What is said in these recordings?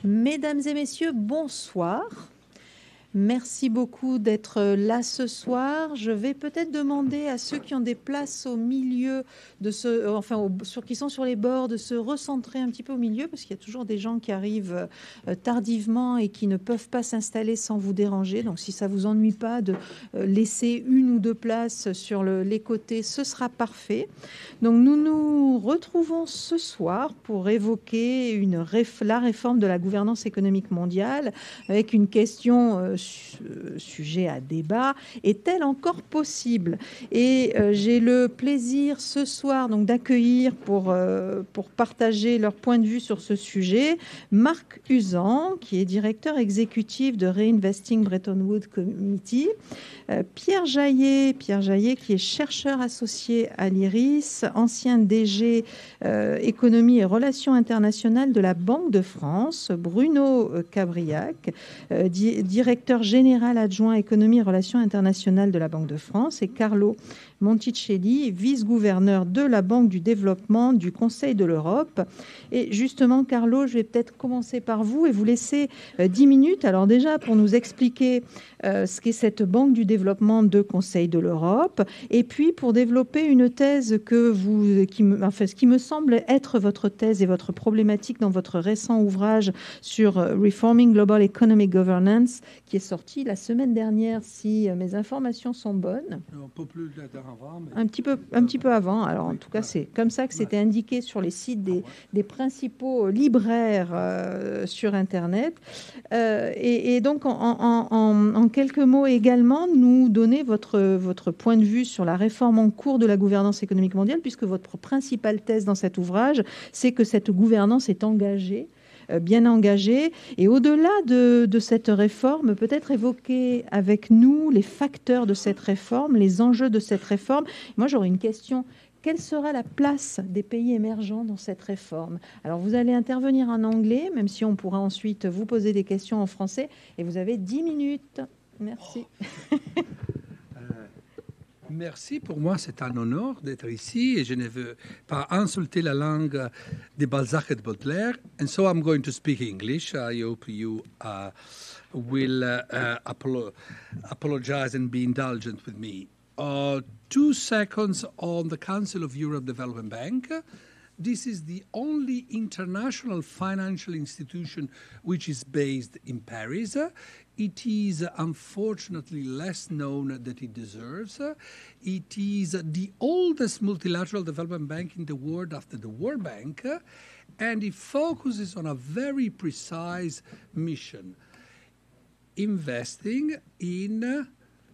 Mesdames et messieurs, bonsoir. Merci beaucoup d'être là ce soir. Je vais peut-être demander à ceux qui ont des places au milieu de qui sont sur les bords, de se recentrer un petit peu au milieu, parce qu'il y a toujours des gens qui arrivent tardivement et qui ne peuvent pas s'installer sans vous déranger. Donc, si ça vous ennuie pas de laisser une ou deux places sur les côtés, ce sera parfait. Donc, nous nous retrouvons ce soir pour évoquer la réforme de la gouvernance économique mondiale avec une question sujet à débat. Est-elle encore possible? Et j'ai le plaisir ce soir donc d'accueillir pour partager leur point de vue sur ce sujet Marc Usan, qui est directeur exécutif de Reinvesting Bretton Woods Committee, Pierre Jaillet, qui est chercheur associé à l'IRIS, ancien DG économie et relations internationales de la Banque de France, Bruno Cabriac, directeur général adjoint économie et relations internationales de la Banque de France, et Carlo Monticelli, vice-gouverneur de la Banque du développement du Conseil de l'Europe. Et justement, Carlo, je vais peut-être commencer par vous et vous laisser 10 minutes. Alors déjà, pour nous expliquer ce qu'est cette Banque du développement de Conseil de l'Europe, et puis pour développer une thèse ce qui me semble être votre thèse et votre problématique dans votre récent ouvrage sur Reforming Global Economic Governance, qui est sorti la semaine dernière, si mes informations sont bonnes. Un peu plus avant. Mais... Un petit peu avant. Alors, en tout cas, c'est comme ça que c'était indiqué sur les sites des principaux libraires sur Internet. Et donc, en quelques mots également, nous donner votre point de vue sur la réforme en cours de la gouvernance économique mondiale, puisque votre principale thèse dans cet ouvrage, c'est que cette gouvernance est engagée, bien engagée. Et au-delà de cette réforme, peut-être évoquer avec nous les facteurs de cette réforme, les enjeux de cette réforme. Moi, j'aurais une question. Quelle sera la place des pays émergents dans cette réforme? Alors, vous allez intervenir en anglais, même si on pourra ensuite vous poser des questions en français. Et vous avez 10 minutes. Merci. Merci, pour moi c'est un honneur d'être ici et je ne veux pas insulter la langue de Balzac et de Baudelaire. And so I'm going to speak English. I hope you will apologize and be indulgent with me. 2 seconds on the Council of Europe Development Bank. This is the only international financial institution which is based in Paris. It is unfortunately less known than it deserves. It is the oldest multilateral development bank in the world after the World Bank, and it focuses on a very precise mission, investing in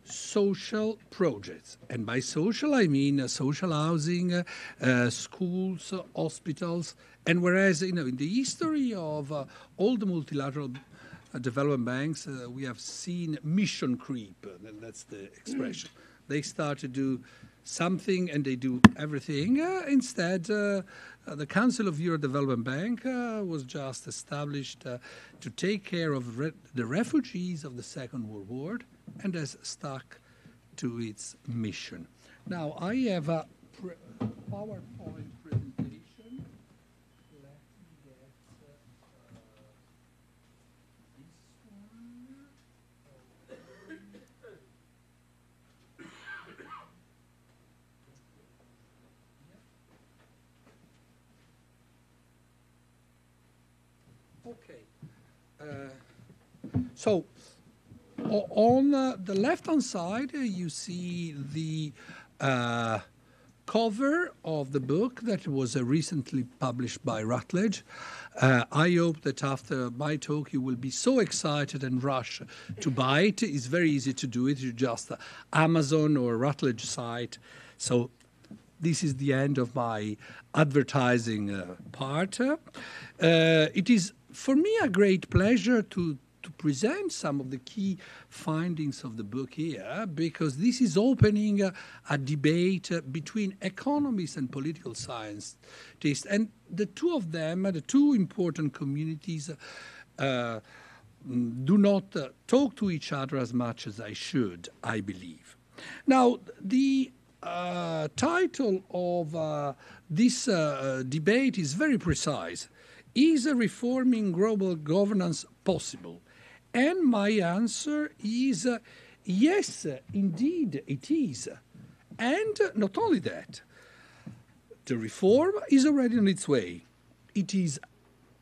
social projects. And by social, I mean social housing, schools, hospitals. And whereas, in the history of all the multilateral development banks, we have seen mission creep, and that's the expression. They start to do something and they do everything. Instead, the Council of Europe Development Bank was just established to take care of the refugees of the Second World War and has stuck to its mission. Now, I have a PowerPoint presentation. Let me get this one. Okay. So, on the left-hand side, you see the cover of the book that was recently published by Routledge. I hope that after my talk you will be so excited and rush to buy it. It's very easy to do it. You just Amazon or Routledge site. So this is the end of my advertising part. It is for me a great pleasure to present some of the key findings of the book here, because this is opening a debate between economists and political scientists. And the two of them, the two important communities, do not talk to each other as much as I should, I believe. Now, the title of this debate is very precise. is reforming global governance possible? And my answer is yes, indeed it is. And not only that, the reform is already on its way. It is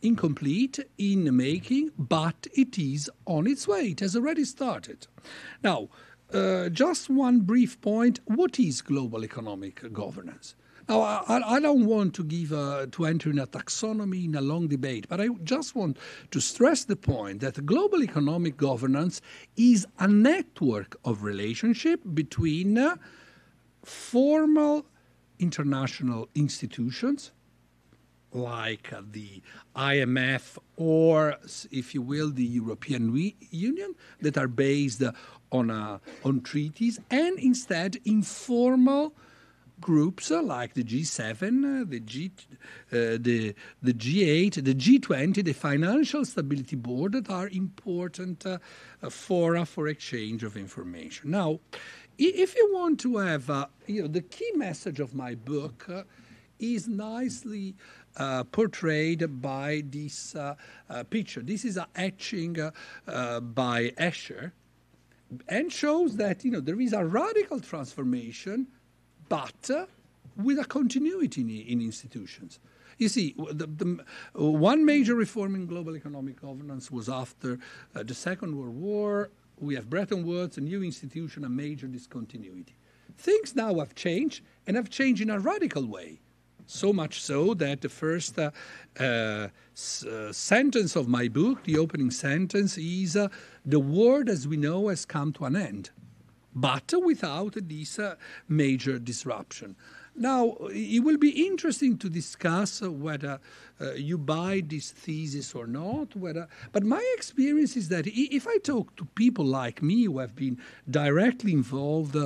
incomplete in making, but it is on its way. It has already started. Now, just one brief point. What is global economic governance? Now, I don't want to enter in a taxonomy, in a long debate, but I just want to stress the point that global economic governance is a network of relationship between formal international institutions, like the IMF or, if you will, the European Union, that are based on treaties, and instead informal groups like the G7, the G8, the G20, the Financial Stability Board, that are important fora for exchange of information. Now, if you want to have, the key message of my book is nicely portrayed by this picture. This is an etching by Escher, and shows that there is a radical transformation, but with a continuity in institutions. You see, the one major reform in global economic governance was after the Second World War. We have Bretton Woods, a new institution, a major discontinuity. Things now have changed, and have changed in a radical way. So much so that the first sentence of my book, the opening sentence, is the world as we know has come to an end, but without this major disruption. Now, it will be interesting to discuss whether you buy this thesis or not. But my experience is that if I talk to people like me who have been directly involved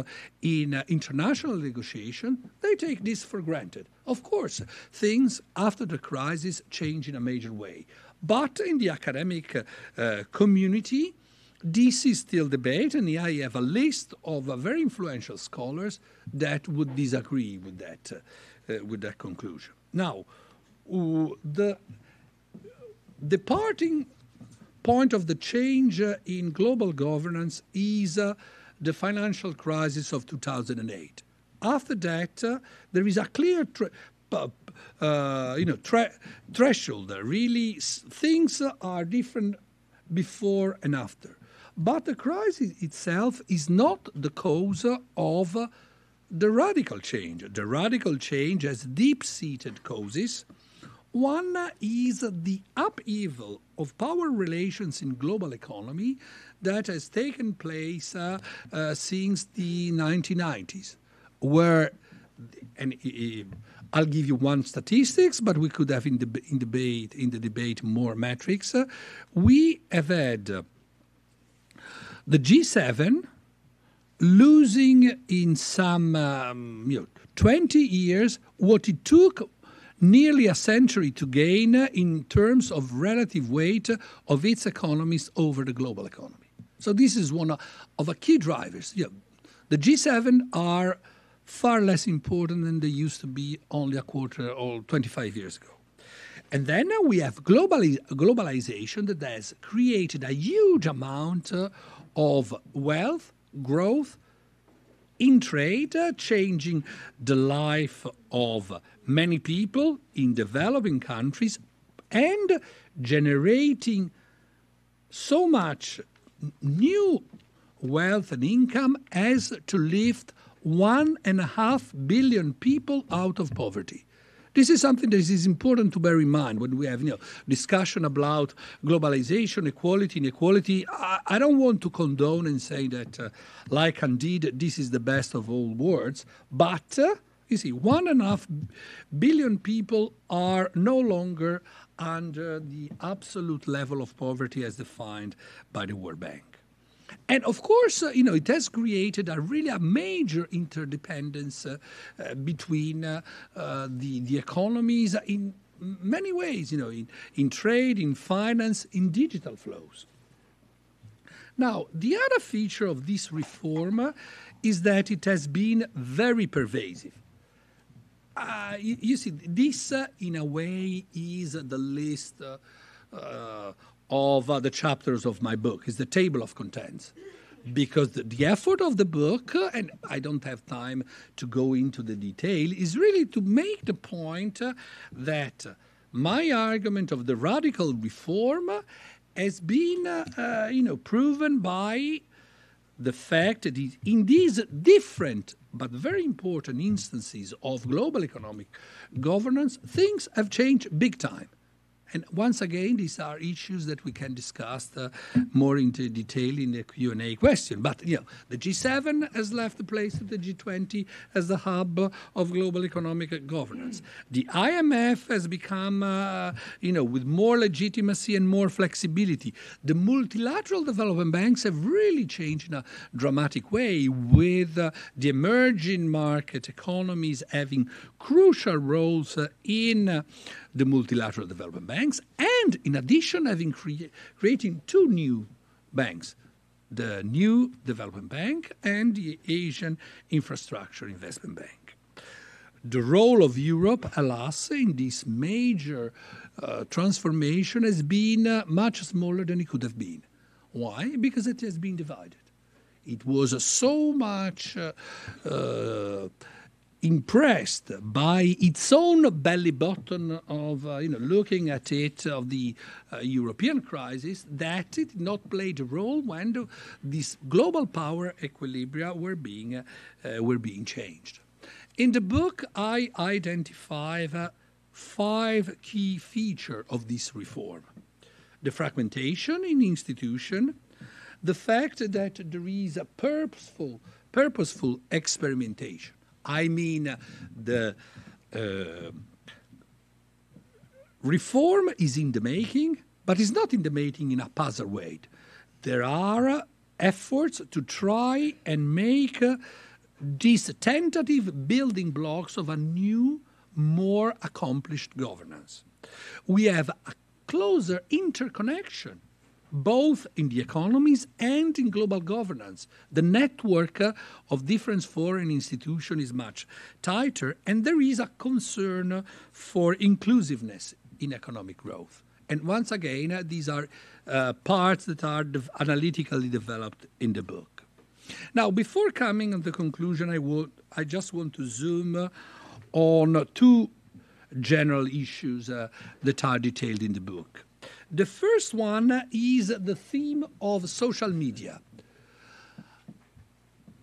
in international negotiation, they take this for granted. Of course, things after the crisis change in a major way. But in the academic community, this is still debate, and I have a list of very influential scholars that would disagree with that conclusion. Now, the departing point of the change in global governance is the financial crisis of 2008. After that, there is a clear threshold. Really, things are different before and after. But the crisis itself is not the cause of the radical change. The radical change has deep-seated causes. One is the upheaval of power relations in global economy that has taken place since the 1990s, where, and I'll give you one statistics, but we could have in the debate more metrics. We have had the G7 losing in some 20 years what it took nearly a century to gain in terms of relative weight of its economies over the global economy. So this is one of the key drivers. The G7 are far less important than they used to be only a quarter or 25 years ago. And then we have globalization that has created a huge amount of wealth, growth in trade, changing the life of many people in developing countries and generating so much new wealth and income as to lift 1.5 billion people out of poverty. This is something that is important to bear in mind when we have discussion about globalization, equality, inequality. I don't want to condone and say that, like Candide, this is the best of all worlds. But, you see, 1.5 billion people are no longer under the absolute level of poverty as defined by the World Bank. And of course, it has created a major interdependence between the economies in many ways, in trade, in finance, in digital flows. Now, the other feature of this reform is that it has been very pervasive. You see, this in a way is the list of the chapters of my book, is the table of contents. Because the effort of the book, and I don't have time to go into the detail, is really to make the point that my argument of the radical reform has been, proven by the fact that in these different but very important instances of global economic governance, things have changed big time. And once again, these are issues that we can discuss more into detail in the Q&A question. But, the G7 has left the place of the G20 as the hub of global economic governance. The IMF has become, with more legitimacy and more flexibility. The multilateral development banks have really changed in a dramatic way, with the emerging market economies having crucial roles in the multilateral development banks, and in addition having creating two new banks, the New Development Bank and the Asian Infrastructure Investment Bank. The role of Europe, alas, in this major transformation has been much smaller than it could have been. Why? Because it has been divided. It was so much impressed by its own belly button of, looking at it, of the European crisis, that it did not play the role when these global power equilibria were being changed. In the book, I identify 5 key features of this reform. The fragmentation in institution, the fact that there is a purposeful experimentation. I mean, the reform is in the making, but it's not in the making in a puzzle way. There are efforts to try and make these tentative building blocks of a new, more accomplished governance. We have a closer interconnection both in the economies and in global governance. The network of different foreign institutions is much tighter, and there is a concern for inclusiveness in economic growth. And once again, these are parts that are analytically developed in the book. Now, before coming on the conclusion, I just want to zoom on 2 general issues that are detailed in the book. The first one is the theme of social media.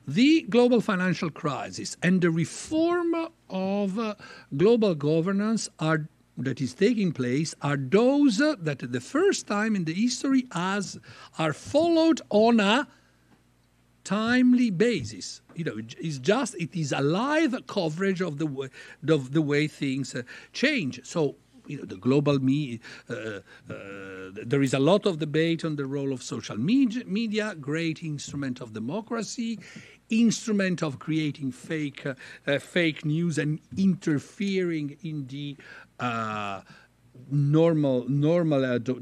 The global financial crisis and the reform of global governance that is taking place are those that the first time in the history are followed on a timely basis. It is a live coverage of the way things change. So, the global media, there is a lot of debate on the role of social media, great instrument of democracy, instrument of creating fake news and interfering in the normal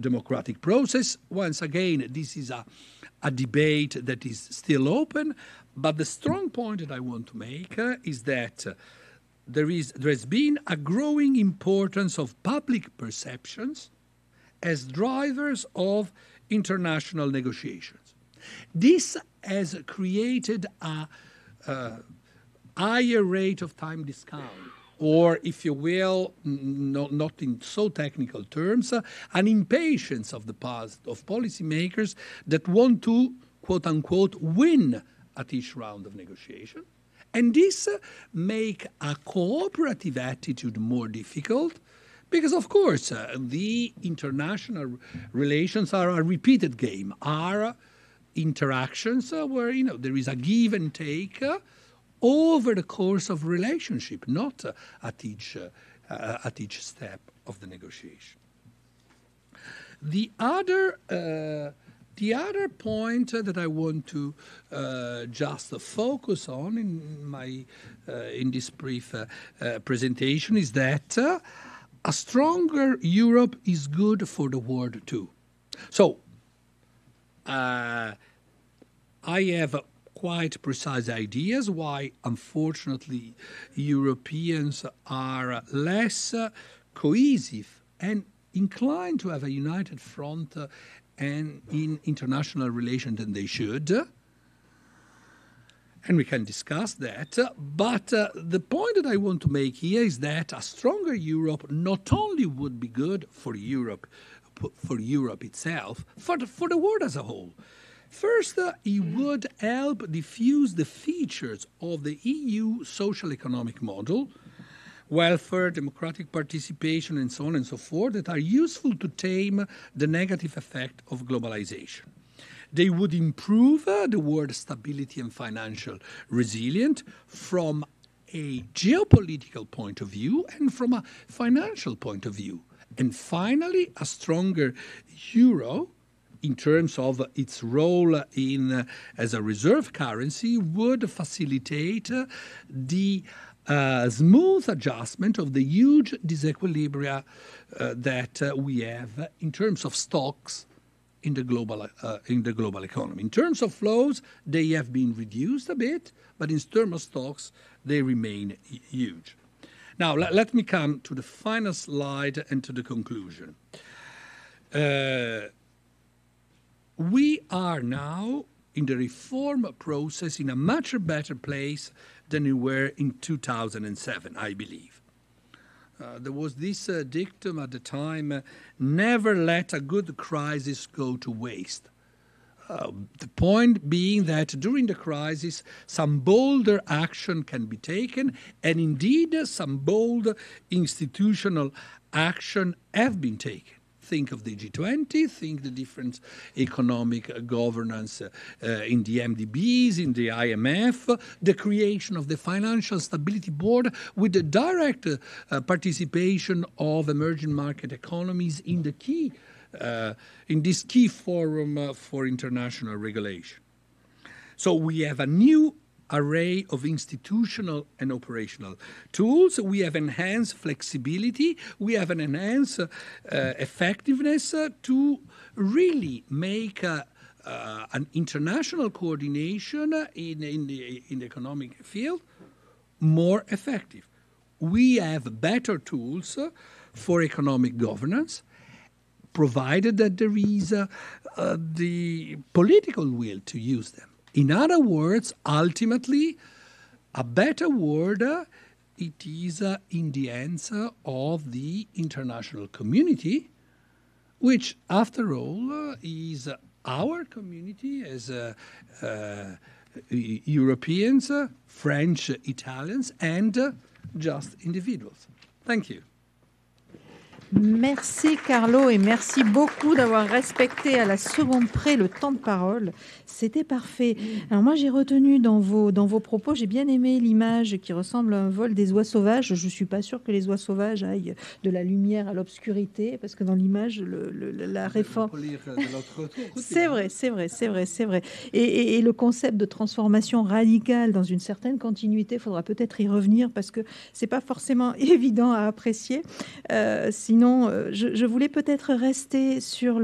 democratic process. Once again, this is a debate that is still open, but the strong point that I want to make is that there has been a growing importance of public perceptions as drivers of international negotiations. This has created a higher rate of time discount, or, if you will, not in so technical terms, an impatience of the past of policymakers that want to, quote unquote, win at each round of negotiation. And this make a cooperative attitude more difficult because, of course, the international relations are a repeated game, are interactions where, there is a give and take over the course of relationship, not at each step of the negotiation. The other point that I want to just focus on in this brief presentation is that a stronger Europe is good for the world too. So I have quite precise ideas why, unfortunately, Europeans are less cohesive and inclined to have a united front and in international relations than they should. And we can discuss that. But the point that I want to make here is that a stronger Europe not only would be good for Europe itself, for the world as a whole. First, it would help diffuse the features of the EU social economic model, welfare, democratic participation, and so on and so forth, that are useful to tame the negative effect of globalization. They would improve the world's stability and financial resilience from a geopolitical point of view and from a financial point of view. And finally, a stronger euro, in terms of its role as a reserve currency, would facilitate the smooth adjustment of the huge disequilibria that we have in terms of stocks in the global economy. In terms of flows, they have been reduced a bit, but in terms of stocks, they remain huge. Now, let me come to the final slide and to the conclusion. We are now in the reform process in a much better place than we were in 2007, I believe. There was this dictum at the time, never let a good crisis go to waste. The point being that during the crisis, some bolder action can be taken, and indeed some bold institutional action have been taken. Think of the G20, think the different economic governance in the MDBs, in the IMF, the creation of the Financial Stability Board with the direct participation of emerging market economies in the key in this key forum for international regulation. So we have a new array of institutional and operational tools. We have enhanced flexibility. We have an enhanced effectiveness to really make an international coordination in the economic field more effective. We have better tools for economic governance, provided that there is the political will to use them. In other words, ultimately, a better world, it is in the hands of the international community, which, after all, is our community as Europeans, French, Italians, and just individuals. Thank you. Merci Carlo et merci beaucoup d'avoir respecté à la seconde près le temps de parole. C'était parfait. Alors moi j'ai retenu dans vos propos, j'ai bien aimé l'image qui ressemble à un vol des oies sauvages. Je suis pas sûre que les oies sauvages aillent de la lumière à l'obscurité parce que dans l'image la réforme. C'est vrai. Et le concept de transformation radicale dans une certaine continuité, il faudra peut-être y revenir parce que c'est pas forcément évident à apprécier. Sinon, je voulais peut-être rester sur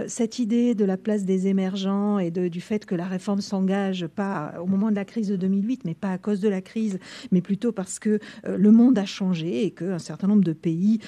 cette idée de la place des émergents et du fait que la réforme s'engage pas au moment de la crise de 2008, mais pas à cause de la crise, mais plutôt parce que le monde a changé et qu'un certain nombre de pays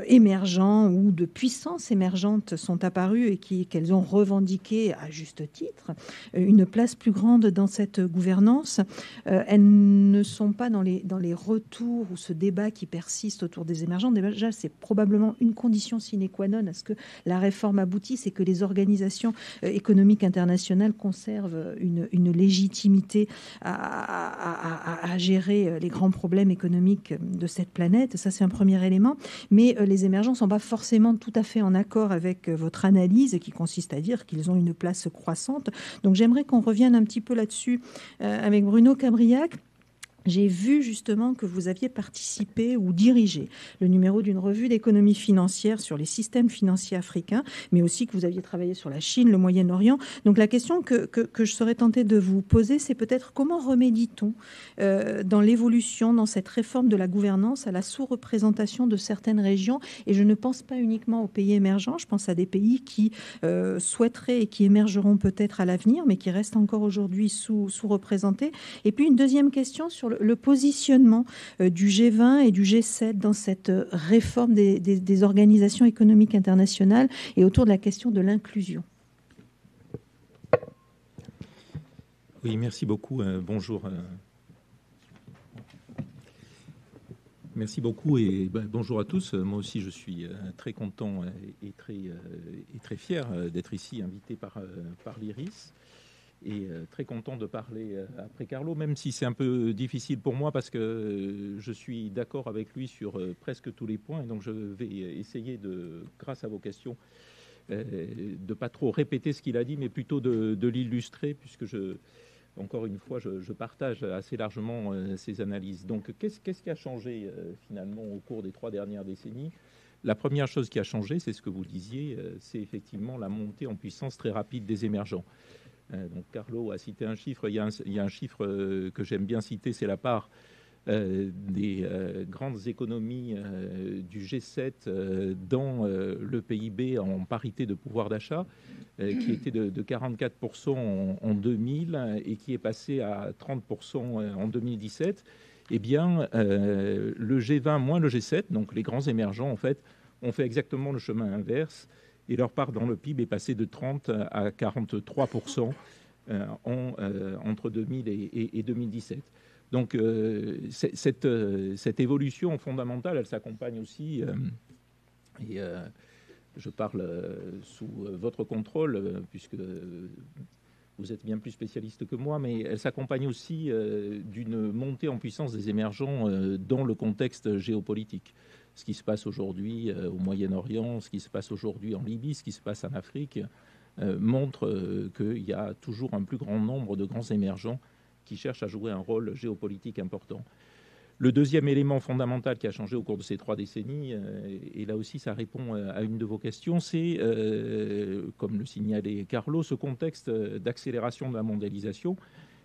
émergents ou de puissances émergentes sont apparus et qu'elles ont revendiqué, à juste titre, une place plus grande dans cette gouvernance. Elles ne sont pas dans les retours ou ce débat qui persiste autour des émergents. Déjà, c'est probablement une condition sine qua non à ce que la réforme aboutisse et que les organisations économiques internationales conservent une légitimité à gérer les grands problèmes économiques de cette planète. Ça, c'est un premier élément. Mais les émergents ne sont pas forcément tout à fait en accord avec votre analyse qui consiste à dire qu'ils ont une place croissante. Donc, j'aimerais qu'on revienne un petit peu là-dessus avec Bruno Cabriac. j'ai vu justement que vous aviez participé ou dirigé le numéro d'une revue d'économie financière sur les systèmes financiers africains, mais aussi que vous aviez travaillé sur la Chine, le Moyen-Orient. Donc la question que je serais tentée de vous poser, c'est peut-être comment remédie-t-on dans l'évolution, dans cette réforme de la gouvernance, à la sous-représentation de certaines régions. Et je ne pense pas uniquement aux pays émergents, je pense à des pays qui souhaiteraient et qui émergeront peut-être à l'avenir, mais qui restent encore aujourd'hui sous-représentés. Et puis une deuxième question sur le positionnement du G20 et du G7 dans cette réforme des organisations économiques internationales et autour de la question de l'inclusion. Oui, merci beaucoup. Bonjour. Merci beaucoup et bonjour à tous. Moi aussi, je suis très content et très fier d'être ici, invité par l'IRIS. Et très content de parler après Carlo, même si c'est un peu difficile pour moi parce que je suis d'accord avec lui sur presque tous les points. Et donc, je vais essayer, grâce à vos questions, de pas trop répéter ce qu'il a dit, mais plutôt de l'illustrer, puisque encore une fois, je partage assez largement ces analyses. Donc, qu'est-ce qui a changé finalement au cours des 3 dernières décennies ? La première chose qui a changé, c'est ce que vous disiez, c'est effectivement la montée en puissance très rapide des émergents. Donc Carlo a cité un chiffre, il y a un chiffre que j'aime bien citer, c'est la part des grandes économies du G7 dans le PIB en parité de pouvoir d'achat, qui était de 44% en 2000 et qui est passé à 30% en 2017. Eh bien, le G20 moins le G7, donc les grands émergents, en fait, ont fait exactement le chemin inverse. Et leur part dans le PIB est passée de 30 à 43% entre 2000 et 2017. Donc, cette évolution fondamentale, elle s'accompagne aussi, et je parle sous votre contrôle, puisque vous êtes bien plus spécialiste que moi, mais elle s'accompagne aussi d'une montée en puissance des émergents dans le contexte géopolitique. Ce qui se passe aujourd'hui au Moyen-Orient, ce qui se passe aujourd'hui en Libye, ce qui se passe en Afrique, montre qu'il y a toujours un plus grand nombre de grands émergents qui cherchent à jouer un rôle géopolitique important. Le deuxième élément fondamental qui a changé au cours de ces 3 décennies, et là aussi ça répond à une de vos questions, c'est, comme le signalait Carlo, ce contexte d'accélération de la mondialisation,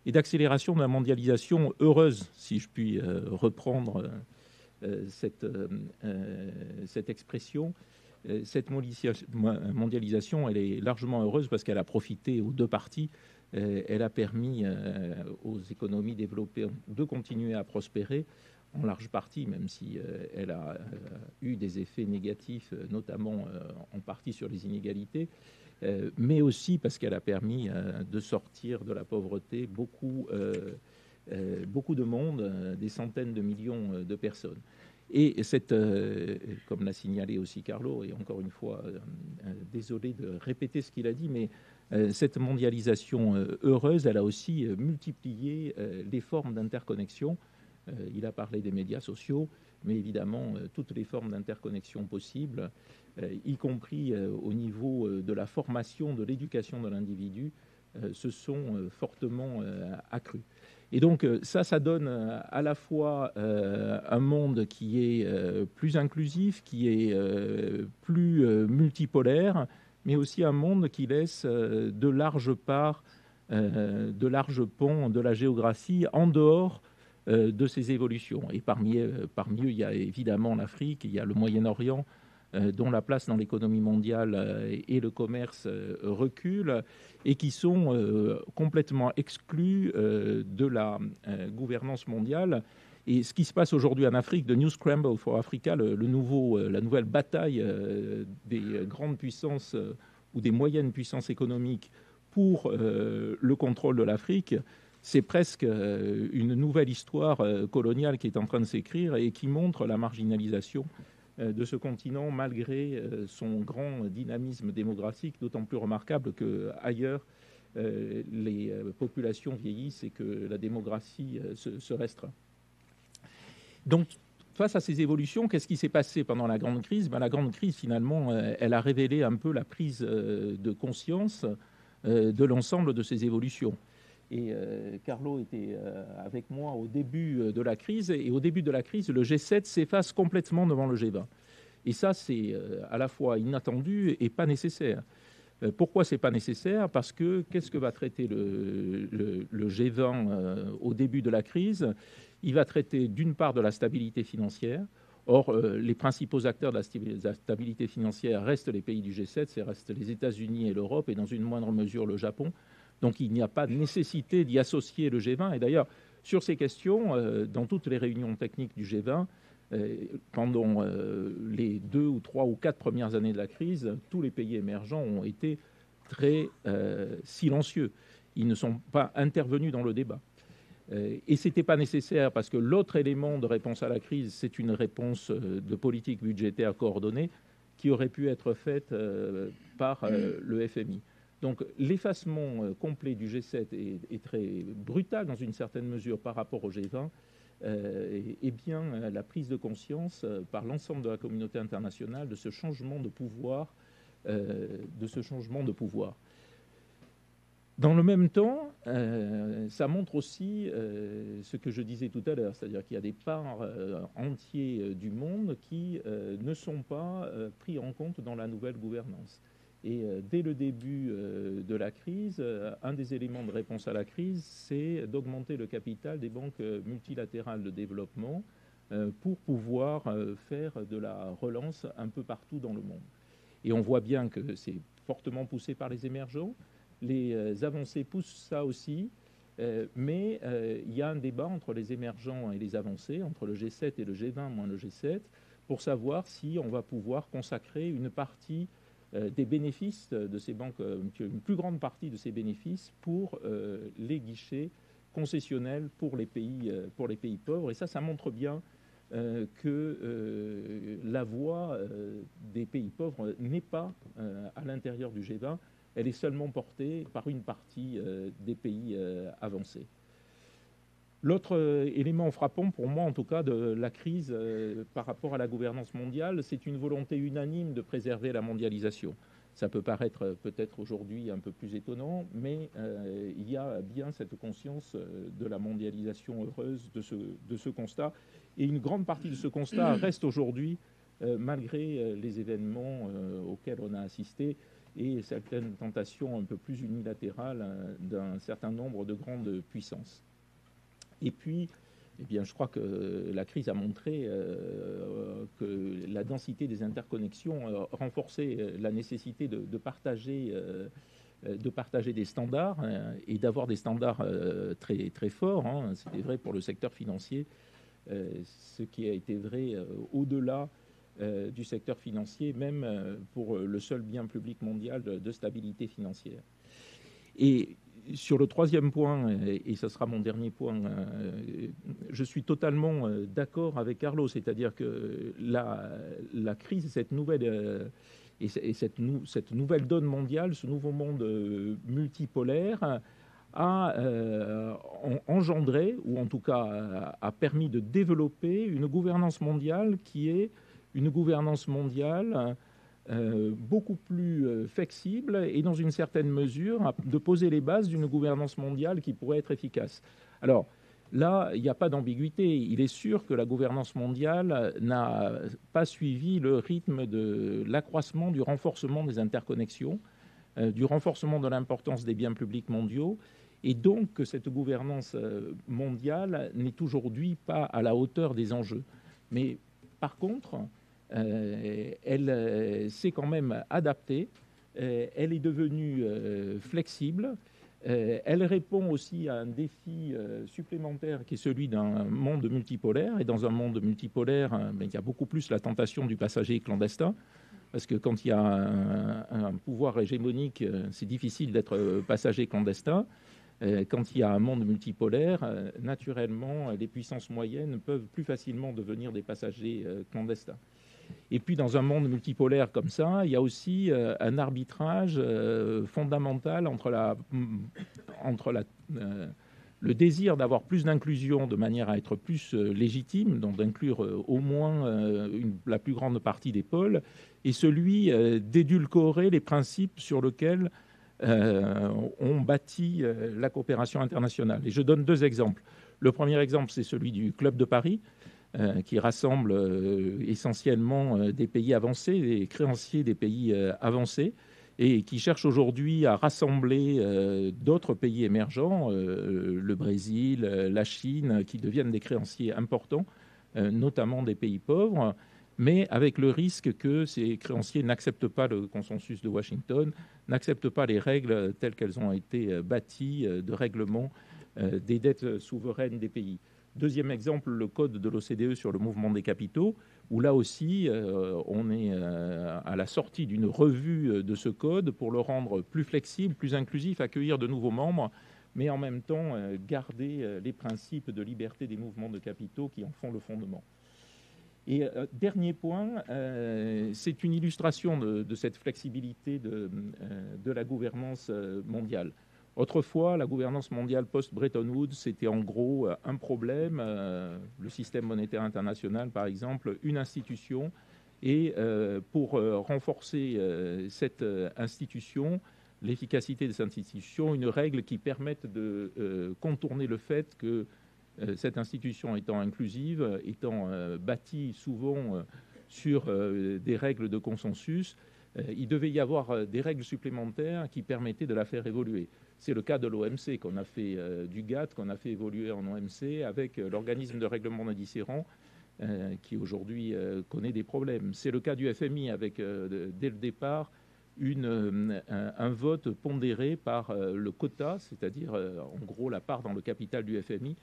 et d'accélération de la mondialisation heureuse, si je puis reprendre cette expression. Cette mondialisation, elle est largement heureuse parce qu'elle a profité aux 2 parties. Elle a permis aux économies développées de continuer à prospérer en large partie, même si elle a eu des effets négatifs, notamment en partie sur les inégalités, mais aussi parce qu'elle a permis de sortir de la pauvreté beaucoup de monde, des centaines de millions de personnes. Et comme l'a signalé aussi Carlo, et encore une fois, désolé de répéter ce qu'il a dit, mais cette mondialisation heureuse, elle a aussi multiplié les formes d'interconnexion. Il a parlé des médias sociaux, mais évidemment, toutes les formes d'interconnexion possibles, y compris au niveau de la formation, de l'éducation de l'individu, se sont fortement accrues. Et donc ça donne à la fois un monde qui est plus inclusif, qui est plus multipolaire, mais aussi un monde qui laisse de larges parts, de larges ponts de la géographie en dehors de ces évolutions. Et parmi eux, il y a évidemment l'Afrique, il y a le Moyen-Orient, dont la place dans l'économie mondiale et le commerce reculent et qui sont complètement exclus de la gouvernance mondiale. Et ce qui se passe aujourd'hui en Afrique, de New Scramble for Africa, la nouvelle bataille des grandes puissances ou des moyennes puissances économiques pour le contrôle de l'Afrique, c'est presque une nouvelle histoire coloniale qui est en train de s'écrire et qui montre la marginalisation de ce continent malgré son grand dynamisme démographique, d'autant plus remarquable qu'ailleurs, les populations vieillissent et que la démographie se restreint. Donc, face à ces évolutions, qu'est-ce qui s'est passé pendant la Grande Crise ? La Grande Crise, finalement, elle a révélé un peu la prise de conscience de l'ensemble de ces évolutions. Et Carlo était avec moi au début de la crise. Et au début de la crise, le G7 s'efface complètement devant le G20. Et ça, c'est à la fois inattendu et pas nécessaire. Pourquoi c'est pas nécessaire? Parce que qu'est-ce que va traiter le G20 au début de la crise? Il va traiter d'une part de la stabilité financière. Or, les principaux acteurs de la stabilité financière restent les pays du G7, c'est restent les États-Unis et l'Europe, et dans une moindre mesure le Japon. Donc, il n'y a pas de nécessité d'y associer le G20. Et d'ailleurs, sur ces questions, dans toutes les réunions techniques du G20, pendant les 2 ou 3 ou 4 premières années de la crise, tous les pays émergents ont été très silencieux. Ils ne sont pas intervenus dans le débat. Et ce n'était pas nécessaire parce que l'autre élément de réponse à la crise, c'est une réponse de politique budgétaire coordonnée qui aurait pu être faite par le FMI. Donc l'effacement complet du G7 est très brutal dans une certaine mesure par rapport au G20. Et bien la prise de conscience par l'ensemble de la communauté internationale de ce changement de pouvoir, Dans le même temps, ça montre aussi ce que je disais tout à l'heure, c'est-à-dire qu'il y a des parts entières du monde qui ne sont pas pris en compte dans la nouvelle gouvernance. Et dès le début de la crise, un des éléments de réponse à la crise, c'est d'augmenter le capital des banques multilatérales de développement pour pouvoir faire de la relance un peu partout dans le monde. Et on voit bien que c'est fortement poussé par les émergents. Les avancées poussent ça aussi, mais il y a un débat entre les émergents et les avancés, entre le G7 et le G20 moins le G7, pour savoir si on va pouvoir consacrer une partie des bénéfices de ces banques, une plus grande partie de ces bénéfices pour les guichets concessionnels pour les pays pauvres. Et ça montre bien que la voix des pays pauvres n'est pas à l'intérieur du G20, elle est seulement portée par une partie des pays avancés. L'autre élément frappant pour moi, en tout cas, de la crise par rapport à la gouvernance mondiale, c'est une volonté unanime de préserver la mondialisation. Ça peut paraître peut-être aujourd'hui un peu plus étonnant, mais il y a bien cette conscience de la mondialisation heureuse de ce constat. Et une grande partie de ce constat reste aujourd'hui, malgré les événements auxquels on a assisté, et certaines tentations un peu plus unilatérales d'un certain nombre de grandes puissances. Et puis, eh bien, je crois que la crise a montré que la densité des interconnexions renforçait la nécessité de partager des standards et d'avoir des standards très, très forts. Hein. C'était vrai pour le secteur financier, ce qui a été vrai au-delà du secteur financier, même pour le seul bien public mondial de stabilité financière. Et sur le troisième point, et ce sera mon dernier point, je suis totalement d'accord avec Carlo, c'est-à-dire que la crise, cette nouvelle donne mondiale, ce nouveau monde multipolaire, a engendré, ou en tout cas a permis de développer une gouvernance mondiale qui est une gouvernance mondiale beaucoup plus flexible et dans une certaine mesure de poser les bases d'une gouvernance mondiale qui pourrait être efficace. Alors là, il n'y a pas d'ambiguïté. Il est sûr que la gouvernance mondiale n'a pas suivi le rythme de l'accroissement, du renforcement des interconnexions, du renforcement de l'importance des biens publics mondiaux, et donc que cette gouvernance mondiale n'est aujourd'hui pas à la hauteur des enjeux. Mais par contre, elle s'est quand même adaptée, elle est devenue flexible, elle répond aussi à un défi supplémentaire qui est celui d'un monde multipolaire. Et dans un monde multipolaire, il y a beaucoup plus la tentation du passager clandestin, parce que quand il y a un pouvoir hégémonique, c'est difficile d'être passager clandestin. Quand il y a un monde multipolaire, naturellement, les puissances moyennes peuvent plus facilement devenir des passagers clandestins. Et puis, dans un monde multipolaire comme ça, il y a aussi un arbitrage fondamental entre le désir d'avoir plus d'inclusion de manière à être plus légitime, donc d'inclure au moins la plus grande partie des pôles, et celui d'édulcorer les principes sur lesquels ont bâti la coopération internationale. Et je donne 2 exemples. Le premier exemple, c'est celui du Club de Paris, qui rassemble essentiellement des pays avancés, des créanciers des pays avancés, et qui cherche aujourd'hui à rassembler d'autres pays émergents, le Brésil, la Chine, qui deviennent des créanciers importants, notamment des pays pauvres, mais avec le risque que ces créanciers n'acceptent pas le consensus de Washington, n'acceptent pas les règles telles qu'elles ont été bâties de règlement des dettes souveraines des pays. Deuxième exemple, le code de l'OCDE sur le mouvement des capitaux, où là aussi, on est à la sortie d'une revue de ce code pour le rendre plus flexible, plus inclusif, accueillir de nouveaux membres, mais en même temps garder les principes de liberté des mouvements de capitaux qui en font le fondement. Et dernier point, c'est une illustration de cette flexibilité de la gouvernance mondiale. Autrefois, la gouvernance mondiale post-Bretton Woods, c'était en gros un problème, le système monétaire international par exemple, une institution, et pour renforcer cette institution, l'efficacité de cette institution, une règle qui permette de contourner le fait que cette institution étant inclusive, étant bâtie souvent sur des règles de consensus, il devait y avoir des règles supplémentaires qui permettaient de la faire évoluer. C'est le cas de l'OMC qu'on a fait, du GATT qu'on a fait évoluer en OMC avec l'organisme de règlement des différends qui aujourd'hui connaît des problèmes. C'est le cas du FMI avec, dès le départ, un vote pondéré par le quota, c'est-à-dire en gros la part dans le capital du FMI,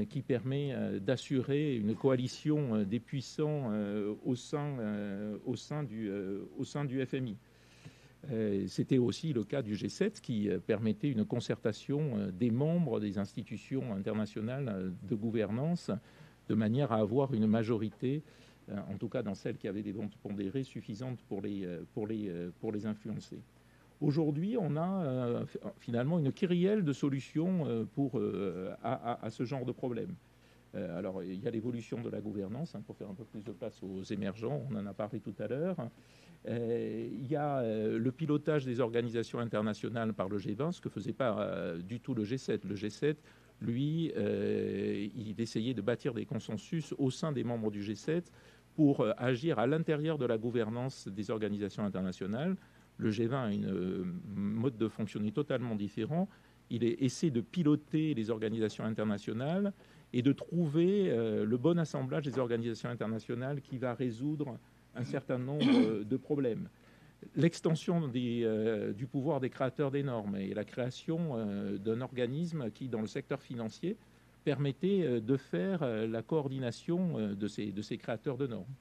qui permet d'assurer une coalition des puissants au sein du FMI. C'était aussi le cas du G7 qui permettait une concertation des membres des institutions internationales de gouvernance de manière à avoir une majorité, en tout cas dans celles qui avaient des votes pondérés, suffisantes pour les influencer. Aujourd'hui, on a finalement une kyrielle de solutions à ce genre de problème. Alors, il y a l'évolution de la gouvernance, pour faire un peu plus de place aux émergents, on en a parlé tout à l'heure. Il y a le pilotage des organisations internationales par le G20, ce que ne faisait pas du tout le G7. Le G7, lui, il essayait de bâtir des consensus au sein des membres du G7 pour agir à l'intérieur de la gouvernance des organisations internationales. Le G20 a un mode de fonctionner totalement différent. Il essaie de piloter les organisations internationales et de trouver le bon assemblage des organisations internationales qui va résoudre un certain nombre de problèmes. L'extension du pouvoir des créateurs des normes et la création d'un organisme qui, dans le secteur financier, permettait de faire la coordination de ces créateurs de normes.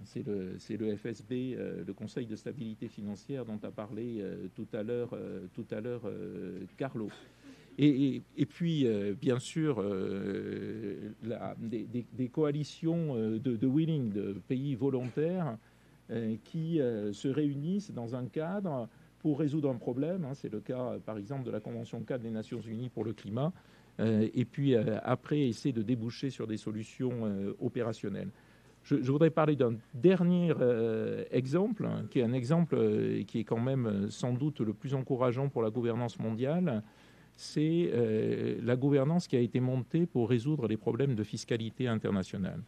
C'est le FSB, le Conseil de stabilité financière, dont a parlé tout à l'heure Carlo. Et puis, bien sûr, des coalitions de willing, de pays volontaires qui se réunissent dans un cadre pour résoudre un problème. C'est le cas, par exemple, de la Convention cadre des Nations Unies pour le climat. Et puis, après, essayer de déboucher sur des solutions opérationnelles. Je voudrais parler d'un dernier exemple, qui est un exemple qui est quand même sans doute le plus encourageant pour la gouvernance mondiale. C'est la gouvernance qui a été montée pour résoudre les problèmes de fiscalité internationale.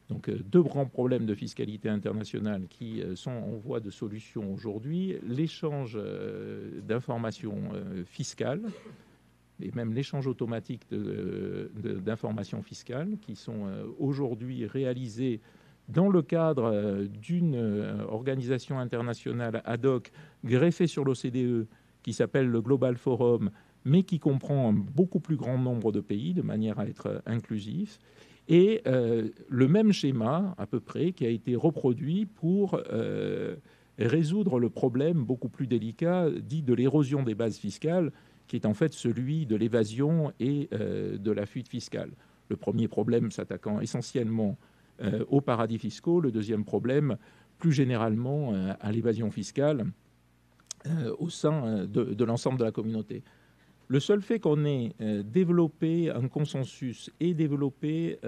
Donc, 2 grands problèmes de fiscalité internationale qui sont en voie de solution aujourd'hui. L'échange d'informations fiscales, et même l'échange automatique d'informations fiscales qui sont aujourd'hui réalisées dans le cadre d'une organisation internationale ad hoc greffée sur l'OCDE qui s'appelle le Global Forum, mais qui comprend un beaucoup plus grand nombre de pays de manière à être inclusif. Et le même schéma, à peu près, qui a été reproduit pour résoudre le problème beaucoup plus délicat dit de l'érosion des bases fiscales, qui est en fait celui de l'évasion et de la fuite fiscale. Le premier problème s'attaquant essentiellement aux paradis fiscaux, le deuxième problème, plus généralement, à l'évasion fiscale au sein de l'ensemble de la communauté. Le seul fait qu'on ait développé un consensus et développé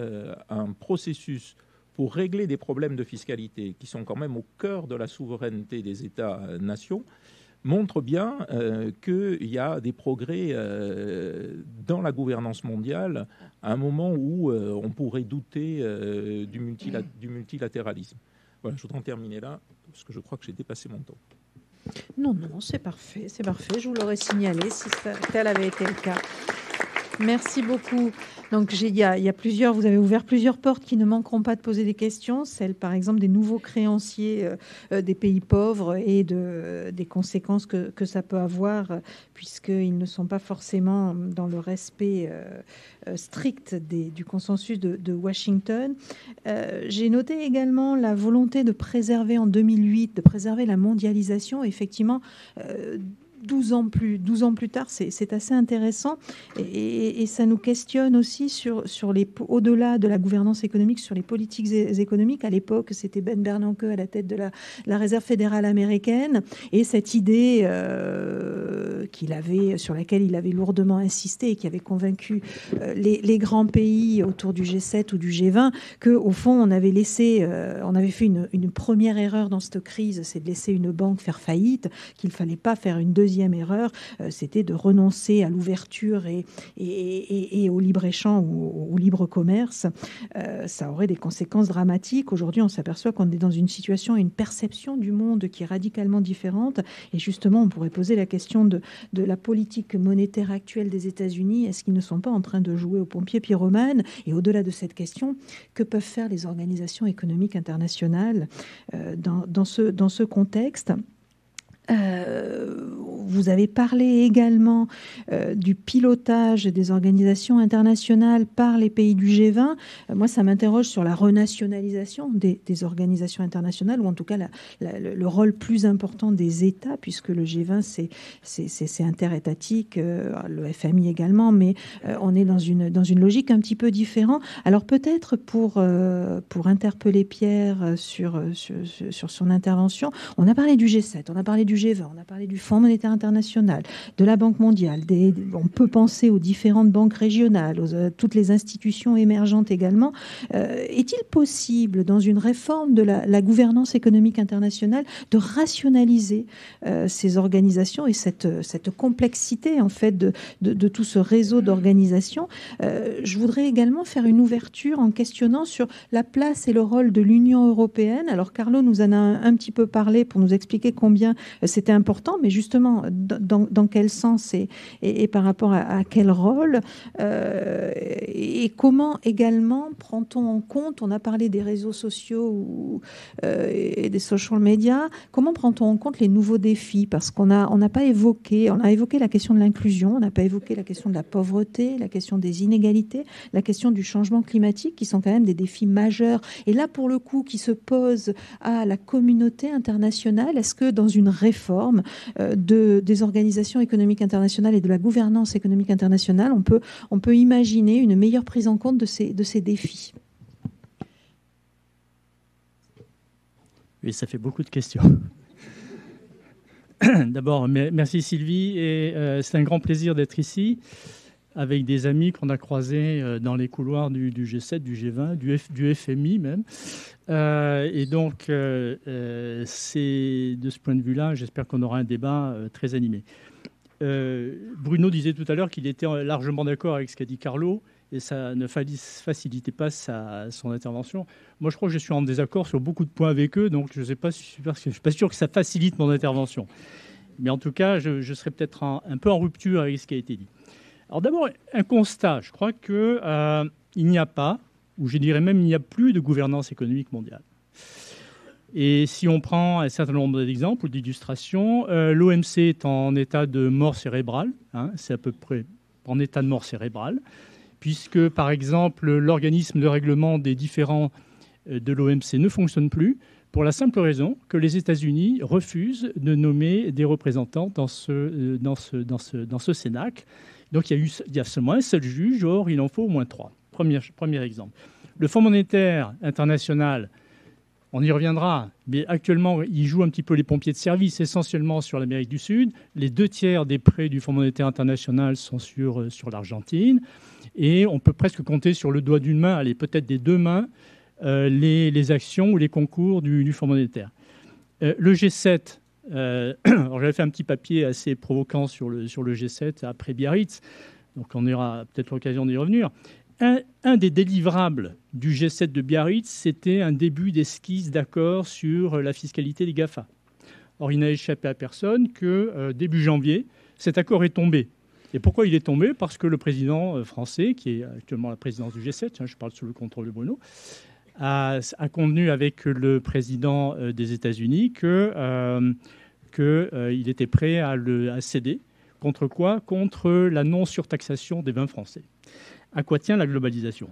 un processus pour régler des problèmes de fiscalité qui sont quand même au cœur de la souveraineté des États-nations, montre bien qu'il y a des progrès dans la gouvernance mondiale à un moment où on pourrait douter du multilatéralisme. Voilà, je voudrais en terminer là, parce que je crois que j'ai dépassé mon temps. Non, c'est parfait, c'est parfait. Je vous l'aurais signalé si tel avait été le cas. Merci beaucoup. Donc, il y a plusieurs, vous avez ouvert plusieurs portes qui ne manqueront pas de poser des questions. Celle, par exemple, des nouveaux créanciers des pays pauvres et des conséquences que ça peut avoir, puisqu'ils ne sont pas forcément dans le respect strict du consensus de Washington. J'ai noté également la volonté de préserver en 2008, de préserver la mondialisation. Effectivement, 12 ans plus tard, c'est assez intéressant et ça nous questionne aussi sur au-delà de la gouvernance économique, sur les politiques économiques. À l'époque, c'était Ben Bernanke à la tête de la Réserve fédérale américaine et cette idée sur laquelle il avait lourdement insisté et qui avait convaincu les grands pays autour du G7 ou du G20 qu'au fond, on avait fait une première erreur dans cette crise, c'est de laisser une banque faire faillite, qu'il ne fallait pas faire une deuxième erreur, c'était de renoncer à l'ouverture et au libre-échange ou au libre commerce. Ça aurait des conséquences dramatiques. Aujourd'hui, on s'aperçoit qu'on est dans une situation et une perception du monde qui est radicalement différente. Et justement, on pourrait poser la question de la politique monétaire actuelle des États-Unis. Est-ce qu'ils ne sont pas en train de jouer aux pompiers pyromanes? Et au-delà de cette question, que peuvent faire les organisations économiques internationales dans ce contexte? Vous avez parlé également du pilotage des organisations internationales par les pays du G20. Moi, ça m'interroge sur la renationalisation des organisations internationales, ou en tout cas le rôle plus important des États, puisque le G20, c'est interétatique, le FMI également, mais on est dans une logique un petit peu différente. Alors peut-être pour interpeller Pierre sur son intervention, on a parlé du G7, on a parlé du G20, on a parlé du Fonds monétaire international, de la Banque mondiale, on peut penser aux différentes banques régionales, toutes les institutions émergentes également. Est-il possible, dans une réforme de la gouvernance économique internationale, de rationaliser ces organisations et cette complexité en fait de tout ce réseau d'organisations? Je voudrais également faire une ouverture en questionnant sur la place et le rôle de l'Union européenne. Alors Carlo nous en a un petit peu parlé pour nous expliquer combien c'était important, mais justement, dans quel sens et par rapport à quel rôle et comment également prend-on en compte, on a parlé des réseaux sociaux et des social media, comment prend-on en compte les nouveaux défis? Parce qu'on n'a pas évoqué, on a évoqué la question de l'inclusion, on n'a pas évoqué la question de la pauvreté, la question des inégalités, la question du changement climatique, qui sont quand même des défis majeurs. Et là, pour le coup, qui se posent à la communauté internationale. Est-ce que dans une réforme des organisations économiques internationales et de la gouvernance économique internationale, on peut imaginer une meilleure prise en compte de ces défis? Oui, ça fait beaucoup de questions. D'abord, merci Sylvie, et c'est un grand plaisir d'être ici avec des amis qu'on a croisés dans les couloirs du G7, du G20, du FMI même. Et donc, c'est de ce point de vue-là, j'espère qu'on aura un débat très animé. Bruno disait tout à l'heure qu'il était largement d'accord avec ce qu'a dit Carlo, et ça ne facilitait pas son intervention. Moi, je crois que je suis en désaccord sur beaucoup de points avec eux, donc je ne suis pas sûr que ça facilite mon intervention. Mais en tout cas, je serais peut-être un peu en rupture avec ce qui a été dit. Alors d'abord, un constat. Je crois qu'il n'y a pas, ou je dirais même il n'y a plus de gouvernance économique mondiale. Et si on prend un certain nombre d'exemples ou d'illustrations, l'OMC est en état de mort cérébrale, c'est à peu près en état de mort cérébrale, puisque par exemple l'organisme de règlement des différends de l'OMC ne fonctionne plus, pour la simple raison que les États-Unis refusent de nommer des représentants dans ce Cénacle. Donc il y a seulement un seul juge, or il en faut au moins 3. Premier exemple. Le Fonds monétaire international, on y reviendra, mais actuellement, il joue un petit peu les pompiers de service, essentiellement sur l'Amérique du Sud. Les 2/3 des prêts du Fonds monétaire international sont sur l'Argentine. Et on peut presque compter sur le doigt d'une main, allez, peut-être des deux mains, les actions ou les concours du Fonds monétaire. Le G7 Alors j'avais fait un petit papier assez provoquant sur le G7 après Biarritz, donc on aura peut-être l'occasion d'y revenir. Un des délivrables du G7 de Biarritz, c'était un début d'esquisse d'accord sur la fiscalité des GAFA. Or, il n'a échappé à personne que début janvier, cet accord est tombé. Et pourquoi il est tombé? Parce que le président français, qui est actuellement la présidence du G7, je parle sous le contrôle de Bruno, a convenu avec le président des États-Unis qu'il était prêt à céder. Contre quoi? Contre la non-surtaxation des vins français. À quoi tient la globalisation?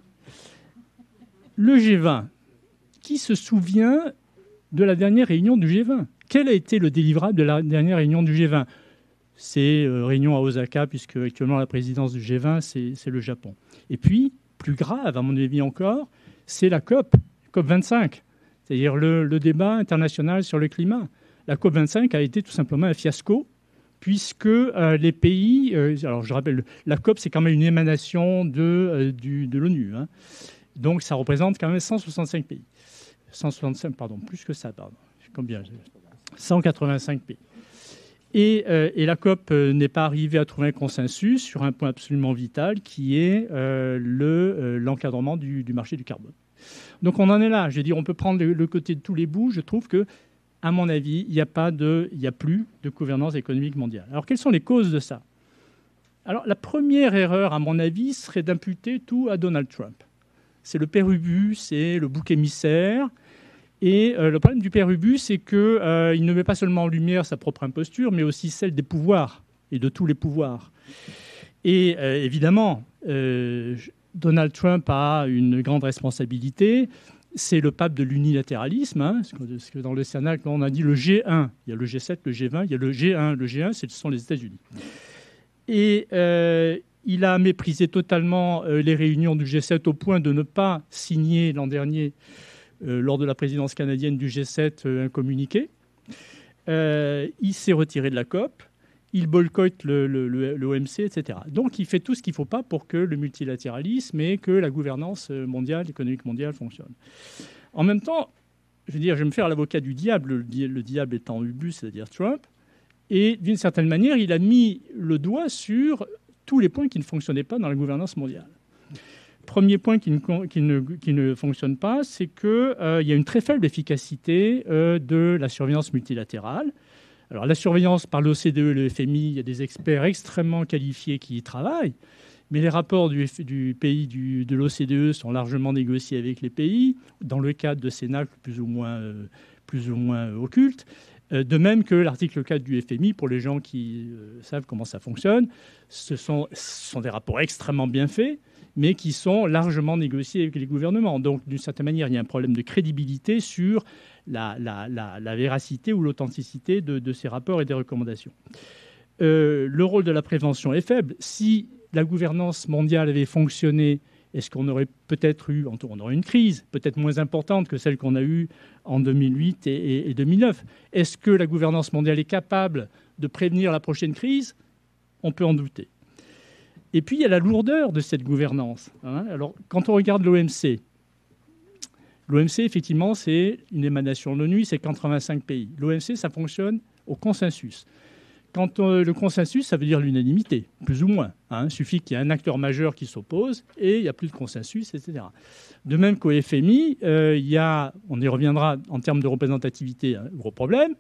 Le G20, qui se souvient de la dernière réunion du G20? Quel a été le délivrable de la dernière réunion du G20? C'est réunion à Osaka, puisque actuellement la présidence du G20, c'est le Japon. Et puis, plus grave, à mon avis encore, c'est la COP25, c'est-à-dire le débat international sur le climat. La COP25 a été tout simplement un fiasco, puisque les pays... alors, je rappelle, la COP, c'est quand même une émanation de l'ONU. Hein. Donc, ça représente quand même 165 pays. 165, pardon, plus que ça, pardon. Combien? 185 pays. Et la COP n'est pas arrivée à trouver un consensus sur un point absolument vital, qui est l'encadrement du marché du carbone. Donc, on en est là. Je veux dire, on peut prendre le côté de tous les bouts. Je trouve que, à mon avis, il n'y a plus de gouvernance économique mondiale. Alors, quelles sont les causes de ça? Alors, la première erreur, à mon avis, serait d'imputer tout à Donald Trump. C'est le père Ubu, c'est le bouc émissaire. Et le problème du père Ubu, c'est qu'il ne met pas seulement en lumière sa propre imposture, mais aussi celle des pouvoirs, et de tous les pouvoirs. Et évidemment, Donald Trump a une grande responsabilité. C'est le pape de l'unilatéralisme, hein, parce que dans le Sénat, on a dit le G1, il y a le G7, le G20, il y a le G1. Le G1, ce sont les États-Unis. Et il a méprisé totalement les réunions du G7 au point de ne pas signer l'an dernier, lors de la présidence canadienne du G7, un communiqué. Il s'est retiré de la COP. Il boycotte l'OMC, etc. Donc, il fait tout ce qu'il ne faut pas pour que le multilatéralisme et que la gouvernance mondiale, économique mondiale fonctionne. En même temps, je veux dire, je vais me faire l'avocat du diable, le diable étant Ubu, c'est-à-dire Trump. Et d'une certaine manière, il a mis le doigt sur tous les points qui ne fonctionnaient pas dans la gouvernance mondiale. Premier point qui ne fonctionne pas, c'est qu'il y a une très faible efficacité de la surveillance multilatérale. Alors, la surveillance par l'OCDE et le FMI, il y a des experts extrêmement qualifiés qui y travaillent, mais les rapports du pays de l'OCDE sont largement négociés avec les pays, dans le cadre de cénacles plus ou moins occultes. De même que l'article 4 du FMI, pour les gens qui savent comment ça fonctionne, ce sont des rapports extrêmement bien faits, mais qui sont largement négociés avec les gouvernements. Donc, d'une certaine manière, il y a un problème de crédibilité sur la véracité ou l'authenticité de ces rapports et des recommandations. Le rôle de la prévention est faible. Si la gouvernance mondiale avait fonctionné, est-ce qu'on aurait peut-être eu une crise peut-être moins importante que celle qu'on a eue en 2008 et 2009? Est-ce que la gouvernance mondiale est capable de prévenir la prochaine crise? On peut en douter. Et puis, il y a la lourdeur de cette gouvernance. Hein. Alors, quand on regarde l'OMC, effectivement, c'est une émanation de l'ONU, c'est 85 pays. L'OMC, ça fonctionne au consensus. Quand le consensus, ça veut dire l'unanimité, plus ou moins. Hein. Il suffit qu'il y ait un acteur majeur qui s'oppose et il n'y a plus de consensus, etc. De même qu'au FMI, il y a, on y reviendra en termes de représentativité, un gros problème,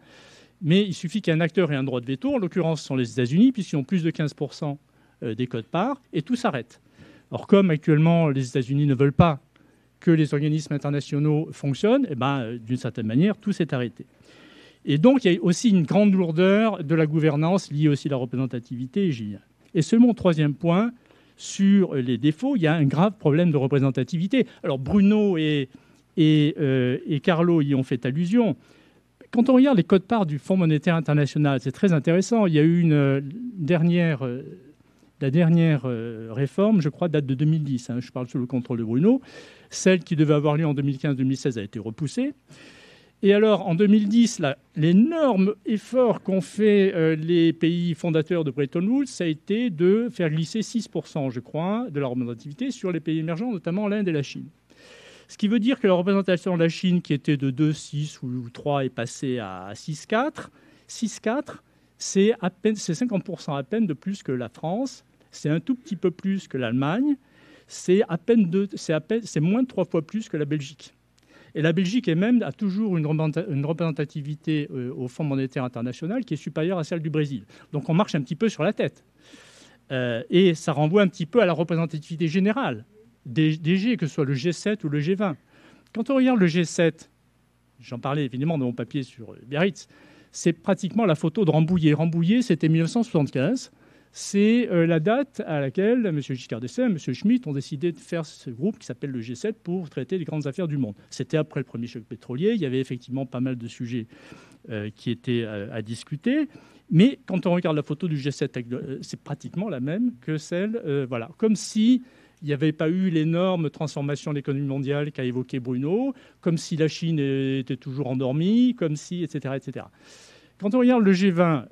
mais il suffit qu'il y ait un acteur et un droit de veto. En l'occurrence, ce sont les États-Unis, puisqu'ils ont plus de 15% des quotes-parts, et tout s'arrête. Or, comme actuellement, les États-Unis ne veulent pas que les organismes internationaux fonctionnent, d'une certaine manière, tout s'est arrêté. Et donc, il y a aussi une grande lourdeur de la gouvernance liée aussi à la représentativité, et j'y viens. Et seulement, troisième point, sur les défauts, il y a un grave problème de représentativité. Alors, Bruno et Carlo y ont fait allusion. Quand on regarde les quotes-parts du Fonds monétaire international, c'est très intéressant. Il y a eu la dernière réforme, je crois, date de 2010. Je parle sous le contrôle de Bruno. Celle qui devait avoir lieu en 2015-2016 a été repoussée. Et alors, en 2010, l'énorme effort qu'ont fait les pays fondateurs de Bretton Woods, ça a été de faire glisser 6%, je crois, de la représentativité sur les pays émergents, notamment l'Inde et la Chine. Ce qui veut dire que la représentation de la Chine, qui était de 2,6 ou 3, est passée à 6,4. 6,4, c'est 50% à peine de plus que la France, c'est un tout petit peu plus que l'Allemagne, c'est moins de 3 fois plus que la Belgique. Et la Belgique a toujours une représentativité au Fonds monétaire international qui est supérieure à celle du Brésil. Donc on marche un petit peu sur la tête. Et ça renvoie un petit peu à la représentativité générale des G, que ce soit le G7 ou le G20. Quand on regarde le G7, j'en parlais évidemment dans mon papier sur Biarritz, c'est pratiquement la photo de Rambouillet. Rambouillet, c'était 1975. C'est la date à laquelle M. Giscard d'Estaing et M. Schmitt ont décidé de faire ce groupe qui s'appelle le G7 pour traiter les grandes affaires du monde. C'était après le premier choc pétrolier. Il y avait effectivement pas mal de sujets qui étaient à discuter. Mais quand on regarde la photo du G7, c'est pratiquement la même que celle... voilà, comme si il n'y avait pas eu l'énorme transformation de l'économie mondiale qu'a évoqué Bruno, comme si la Chine était toujours endormie, comme si, etc., etc. Quand on regarde le G20,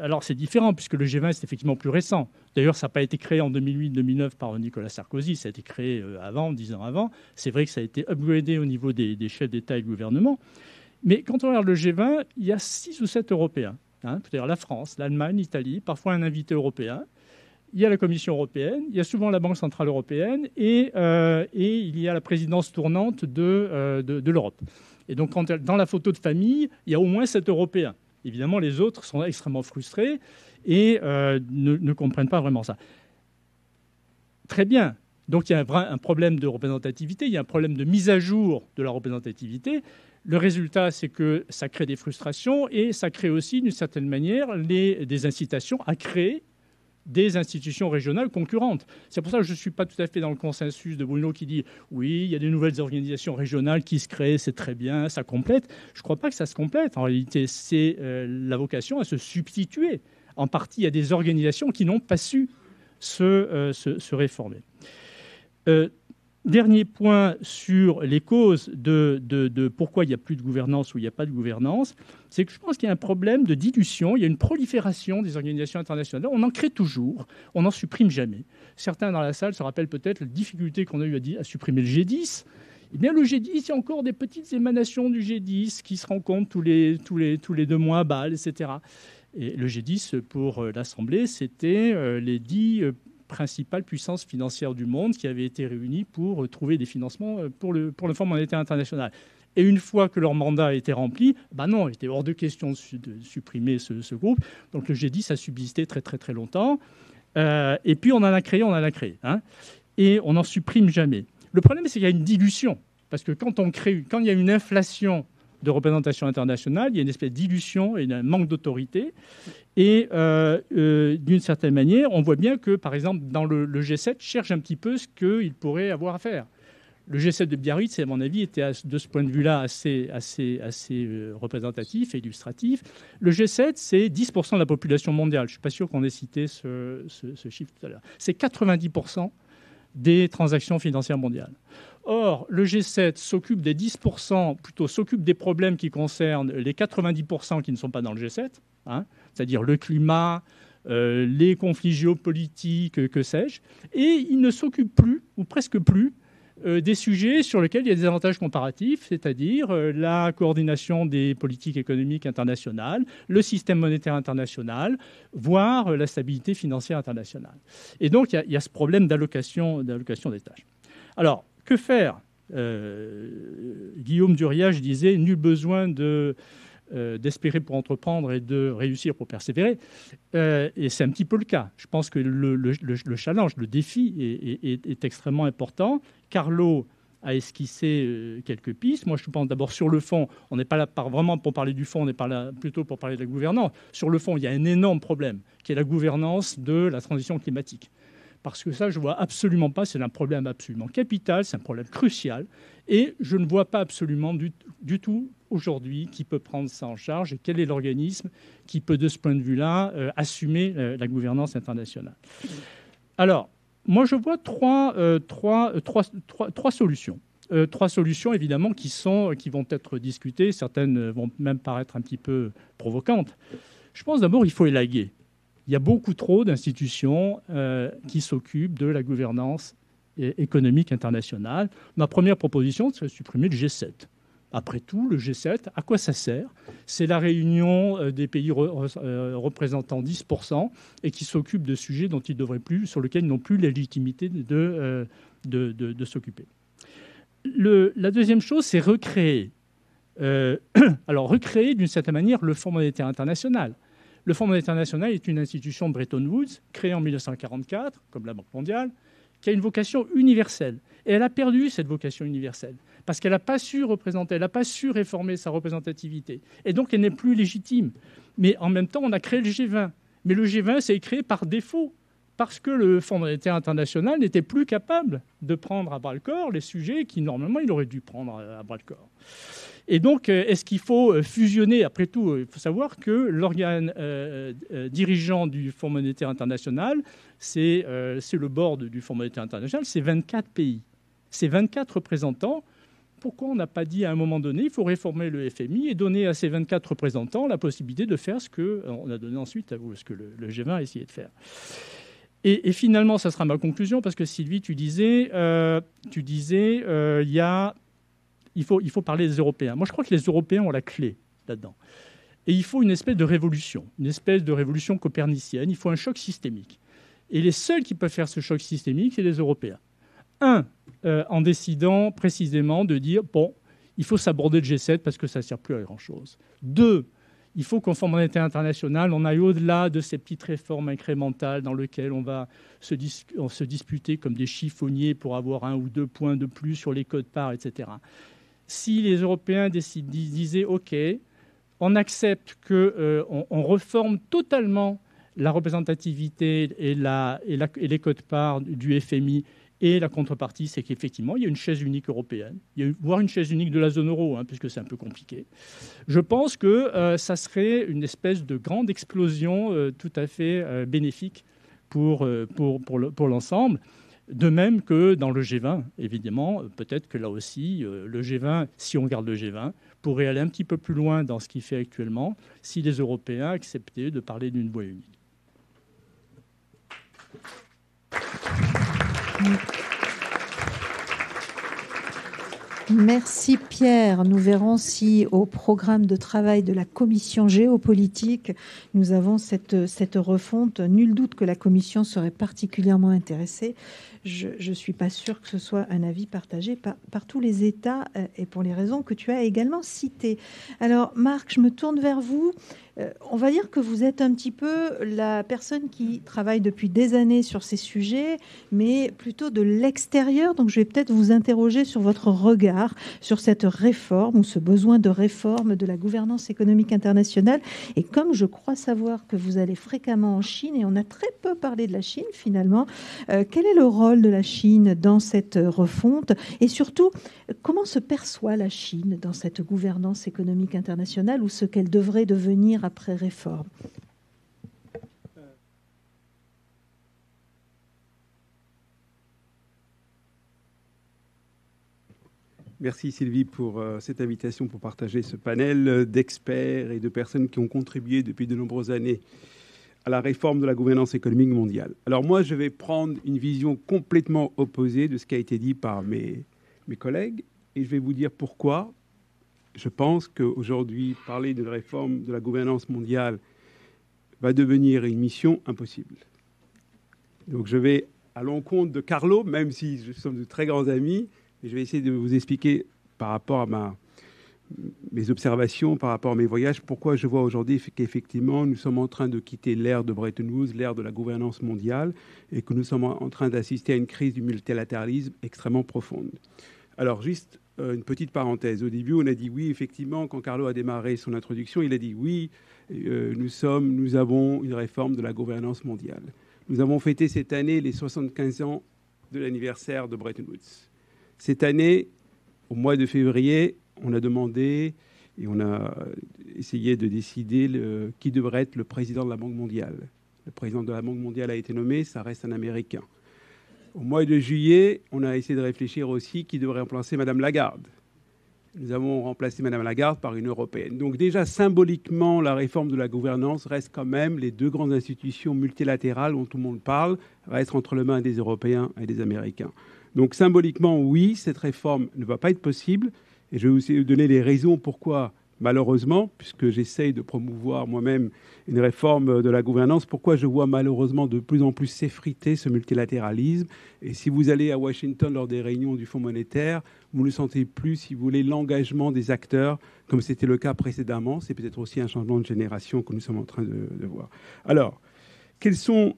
alors c'est différent puisque le G20 c'est effectivement plus récent. D'ailleurs, ça n'a pas été créé en 2008-2009 par Nicolas Sarkozy, ça a été créé avant, 10 ans avant. C'est vrai que ça a été upgradé au niveau des chefs d'État et de gouvernement. Mais quand on regarde le G20, il y a 6 ou 7 Européens. C'est-à-dire la France, l'Allemagne, l'Italie, parfois un invité européen. Il y a la Commission européenne, il y a souvent la Banque centrale européenne et il y a la présidence tournante de l'Europe. Et donc, dans la photo de famille, il y a au moins 7 Européens. Évidemment, les autres sont extrêmement frustrés et ne comprennent pas vraiment ça. Très bien. Donc, il y a un problème de représentativité, il y a un problème de mise à jour de la représentativité. Le résultat, c'est que ça crée des frustrations et ça crée aussi, d'une certaine manière, des incitations à créer des institutions régionales concurrentes. C'est pour ça que je ne suis pas tout à fait dans le consensus de Bruno qui dit « oui, il y a des nouvelles organisations régionales qui se créent, c'est très bien, ça complète ». Je ne crois pas que ça se complète. En réalité, c'est la vocation à se substituer en partie à des organisations qui n'ont pas su se réformer. Dernier point sur les causes de pourquoi il n'y a plus de gouvernance ou il n'y a pas de gouvernance, c'est que je pense qu'il y a un problème de dilution, il y a une prolifération des organisations internationales. On en crée toujours, on n'en supprime jamais. Certains dans la salle se rappellent peut-être la difficulté qu'on a eu à supprimer le G10. Eh bien, le G10, il y a encore des petites émanations du G10 qui se rencontrent tous les 2 mois à Bâle, etc. Et le G10, pour l'Assemblée, c'était les 10 principales puissances financières du monde qui avaient été réunies pour trouver des financements pour le Fonds monétaire international. Et une fois que leur mandat a été rempli, non, il était hors de question de supprimer ce groupe. Donc le G10 a subsisté très très très longtemps. Et puis on en a créé. Et on n'en supprime jamais. Le problème, c'est qu'il y a une dilution. Parce que quand il y a une inflation de représentation internationale, il y a une espèce de dilution et un manque d'autorité. Et d'une certaine manière, on voit bien que, par exemple, dans le G7, cherche un petit peu ce qu'il pourrait avoir à faire. Le G7 de Biarritz, à mon avis, était de ce point de vue-là assez représentatif et illustratif. Le G7, c'est 10% de la population mondiale. Je ne suis pas sûr qu'on ait cité ce chiffre tout à l'heure. C'est 90% des transactions financières mondiales. Or, le G7 s'occupe des 10%, plutôt s'occupe des problèmes qui concernent les 90% qui ne sont pas dans le G7, c'est-à-dire le climat, les conflits géopolitiques, que sais-je, et il ne s'occupe plus, ou presque plus, des sujets sur lesquels il y a des avantages comparatifs, c'est-à-dire la coordination des politiques économiques internationales, le système monétaire international, voire la stabilité financière internationale. Et donc, il y a ce problème d'allocation des tâches. Alors, que faire ? Guillaume Duriage disait « Nul besoin d'espérer pour entreprendre et de réussir pour persévérer ». Et c'est un petit peu le cas. Je pense que le challenge, le défi est extrêmement important. Carlo a esquissé quelques pistes. Moi, je pense d'abord sur le fond. On n'est pas là vraiment pour parler du fond, on est là plutôt pour parler de la gouvernance. Sur le fond, il y a un énorme problème qui est la gouvernance de la transition climatique. Parce que ça, je ne vois absolument pas, c'est un problème absolument capital, c'est un problème crucial, et je ne vois pas absolument du tout aujourd'hui qui peut prendre ça en charge et quel est l'organisme qui peut, de ce point de vue-là, assumer la gouvernance internationale. Alors, moi, je vois trois solutions. 3 solutions, évidemment, qui vont être discutées. Certaines vont même paraître un petit peu provocantes. Je pense d'abord qu'il faut élaguer. Il y a beaucoup trop d'institutions qui s'occupent de la gouvernance économique internationale. Ma première proposition, c'est de supprimer le G7. Après tout, le G7, à quoi ça sert? C'est la réunion des pays représentant 10% et qui s'occupent de sujets dont ils devraient plus, sur lesquels ils n'ont plus la légitimité de s'occuper. La deuxième chose, c'est recréer. Alors, recréer d'une certaine manière le Fonds monétaire international. Le Fonds monétaire international est une institution de Bretton Woods, créée en 1944, comme la Banque mondiale, qui a une vocation universelle. Et elle a perdu cette vocation universelle, parce qu'elle n'a pas su représenter, elle n'a pas su réformer sa représentativité. Et donc, elle n'est plus légitime. Mais en même temps, on a créé le G20. Mais le G20, c'est créé par défaut, parce que le Fonds monétaire international n'était plus capable de prendre à bras-le-corps les sujets qui, normalement, il aurait dû prendre à bras-le-corps. Et donc, est-ce qu'il faut fusionner? Après tout, il faut savoir que l'organe dirigeant du Fonds monétaire international, c'est le board du Fonds monétaire international, c'est 24 pays. C'est 24 représentants. Pourquoi on n'a pas dit à un moment donné, il faut réformer le FMI et donner à ces 24 représentants la possibilité de faire ce qu'on a donné ensuite, ce que le G20 a essayé de faire? Et finalement, ça sera ma conclusion, parce que Sylvie, tu disais il faut parler des Européens. Moi, je crois que les Européens ont la clé là-dedans. Et il faut une espèce de révolution copernicienne. Il faut un choc systémique. Et les seuls qui peuvent faire ce choc systémique, c'est les Européens. En décidant précisément de dire, bon, il faut s'aborder le G7 parce que ça ne sert plus à grand-chose. 2, il faut qu'au Fonds monétaire international, on aille au-delà de ces petites réformes incrémentales dans lesquelles on va se disputer comme des chiffonniers pour avoir 1 ou 2 points de plus sur les quotes-parts, etc. Si les Européens disaient, OK, on accepte qu'on reforme totalement la représentativité et les quotes-parts du FMI, et la contrepartie, c'est qu'effectivement, il y a une chaise unique européenne, voire une chaise unique de la zone euro, puisque c'est un peu compliqué. Je pense que ça serait une espèce de grande explosion tout à fait bénéfique pour l'ensemble. De même que dans le G20, évidemment, peut-être que là aussi, le G20, si on garde le G20, pourrait aller un petit peu plus loin dans ce qu'il fait actuellement si les Européens acceptaient de parler d'une voix unique. Merci Pierre. Nous verrons si au programme de travail de la commission géopolitique, nous avons cette refonte. Nul doute que la commission serait particulièrement intéressée. Je ne suis pas sûre que ce soit un avis partagé par tous les États et pour les raisons que tu as également citées. Alors Marc, je me tourne vers vous. On va dire que vous êtes un petit peu la personne qui travaille depuis des années sur ces sujets, mais plutôt de l'extérieur. Donc, je vais peut-être vous interroger sur votre regard sur cette réforme ou ce besoin de réforme de la gouvernance économique internationale. Et comme je crois savoir que vous allez fréquemment en Chine, et on a très peu parlé de la Chine finalement, quel est le rôle de la Chine dans cette refonte? Et surtout, comment se perçoit la Chine dans cette gouvernance économique internationale ou ce qu'elle devrait devenir après réforme? Merci Sylvie pour cette invitation pour partager ce panel d'experts et de personnes qui ont contribué depuis de nombreuses années à la réforme de la gouvernance économique mondiale. Alors moi, je vais prendre une vision complètement opposée de ce qui a été dit par mes collègues et je vais vous dire pourquoi. Je pense qu'aujourd'hui, parler de réforme de la gouvernance mondiale va devenir une mission impossible. Donc je vais à l'encontre de Carlo, même si nous sommes de très grands amis, et je vais essayer de vous expliquer par rapport à mes observations, par rapport à mes voyages, pourquoi je vois aujourd'hui qu'effectivement nous sommes en train de quitter l'ère de Bretton Woods, l'ère de la gouvernance mondiale, et que nous sommes en train d'assister à une crise du multilatéralisme extrêmement profonde. Alors juste une petite parenthèse. Au début, on a dit oui, effectivement, quand Carlo a démarré son introduction, il a dit oui, nous avons une réforme de la gouvernance mondiale. Nous avons fêté cette année les 75 ans de l'anniversaire de Bretton Woods. Cette année, au mois de février, on a demandé et on a essayé de décider qui devrait être le président de la Banque mondiale. Le président de la Banque mondiale a été nommé, ça reste un Américain. Au mois de juillet, on a essayé de réfléchir aussi qui devrait remplacer Madame Lagarde. Nous avons remplacé Madame Lagarde par une Européenne. Donc déjà, symboliquement, la réforme de la gouvernance reste quand même les deux grandes institutions multilatérales dont tout le monde parle, restent entre les mains des Européens et des Américains. Donc symboliquement, oui, cette réforme ne va pas être possible. Et je vais aussi vous donner les raisons pourquoi, malheureusement, puisque j'essaye de promouvoir moi-même une réforme de la gouvernance, pourquoi je vois malheureusement de plus en plus s'effriter ce multilatéralisme. Et si vous allez à Washington lors des réunions du Fonds monétaire, vous ne sentez plus, si vous voulez, l'engagement des acteurs, comme c'était le cas précédemment. C'est peut-être aussi un changement de génération que nous sommes en train de voir. Alors, quelles sont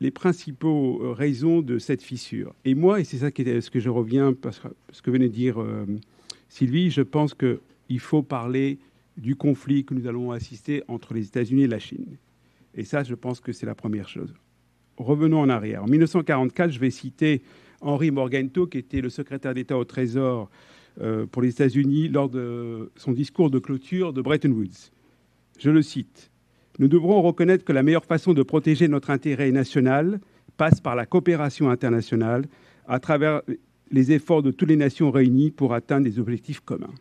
les principaux raisons de cette fissure? Et moi, et c'est ça ce que je reviens, parce que ce que venait de dire Sylvie, je pense qu'il faut parler du conflit que nous allons assister entre les États-Unis et la Chine. Et ça, je pense que c'est la première chose. Revenons en arrière. En 1944, je vais citer Henry Morgenthau, qui était le secrétaire d'État au Trésor pour les États-Unis lors de son discours de clôture de Bretton Woods. Je le cite. « Nous devrons reconnaître que la meilleure façon de protéger notre intérêt national passe par la coopération internationale à travers les efforts de toutes les nations réunies pour atteindre des objectifs communs. »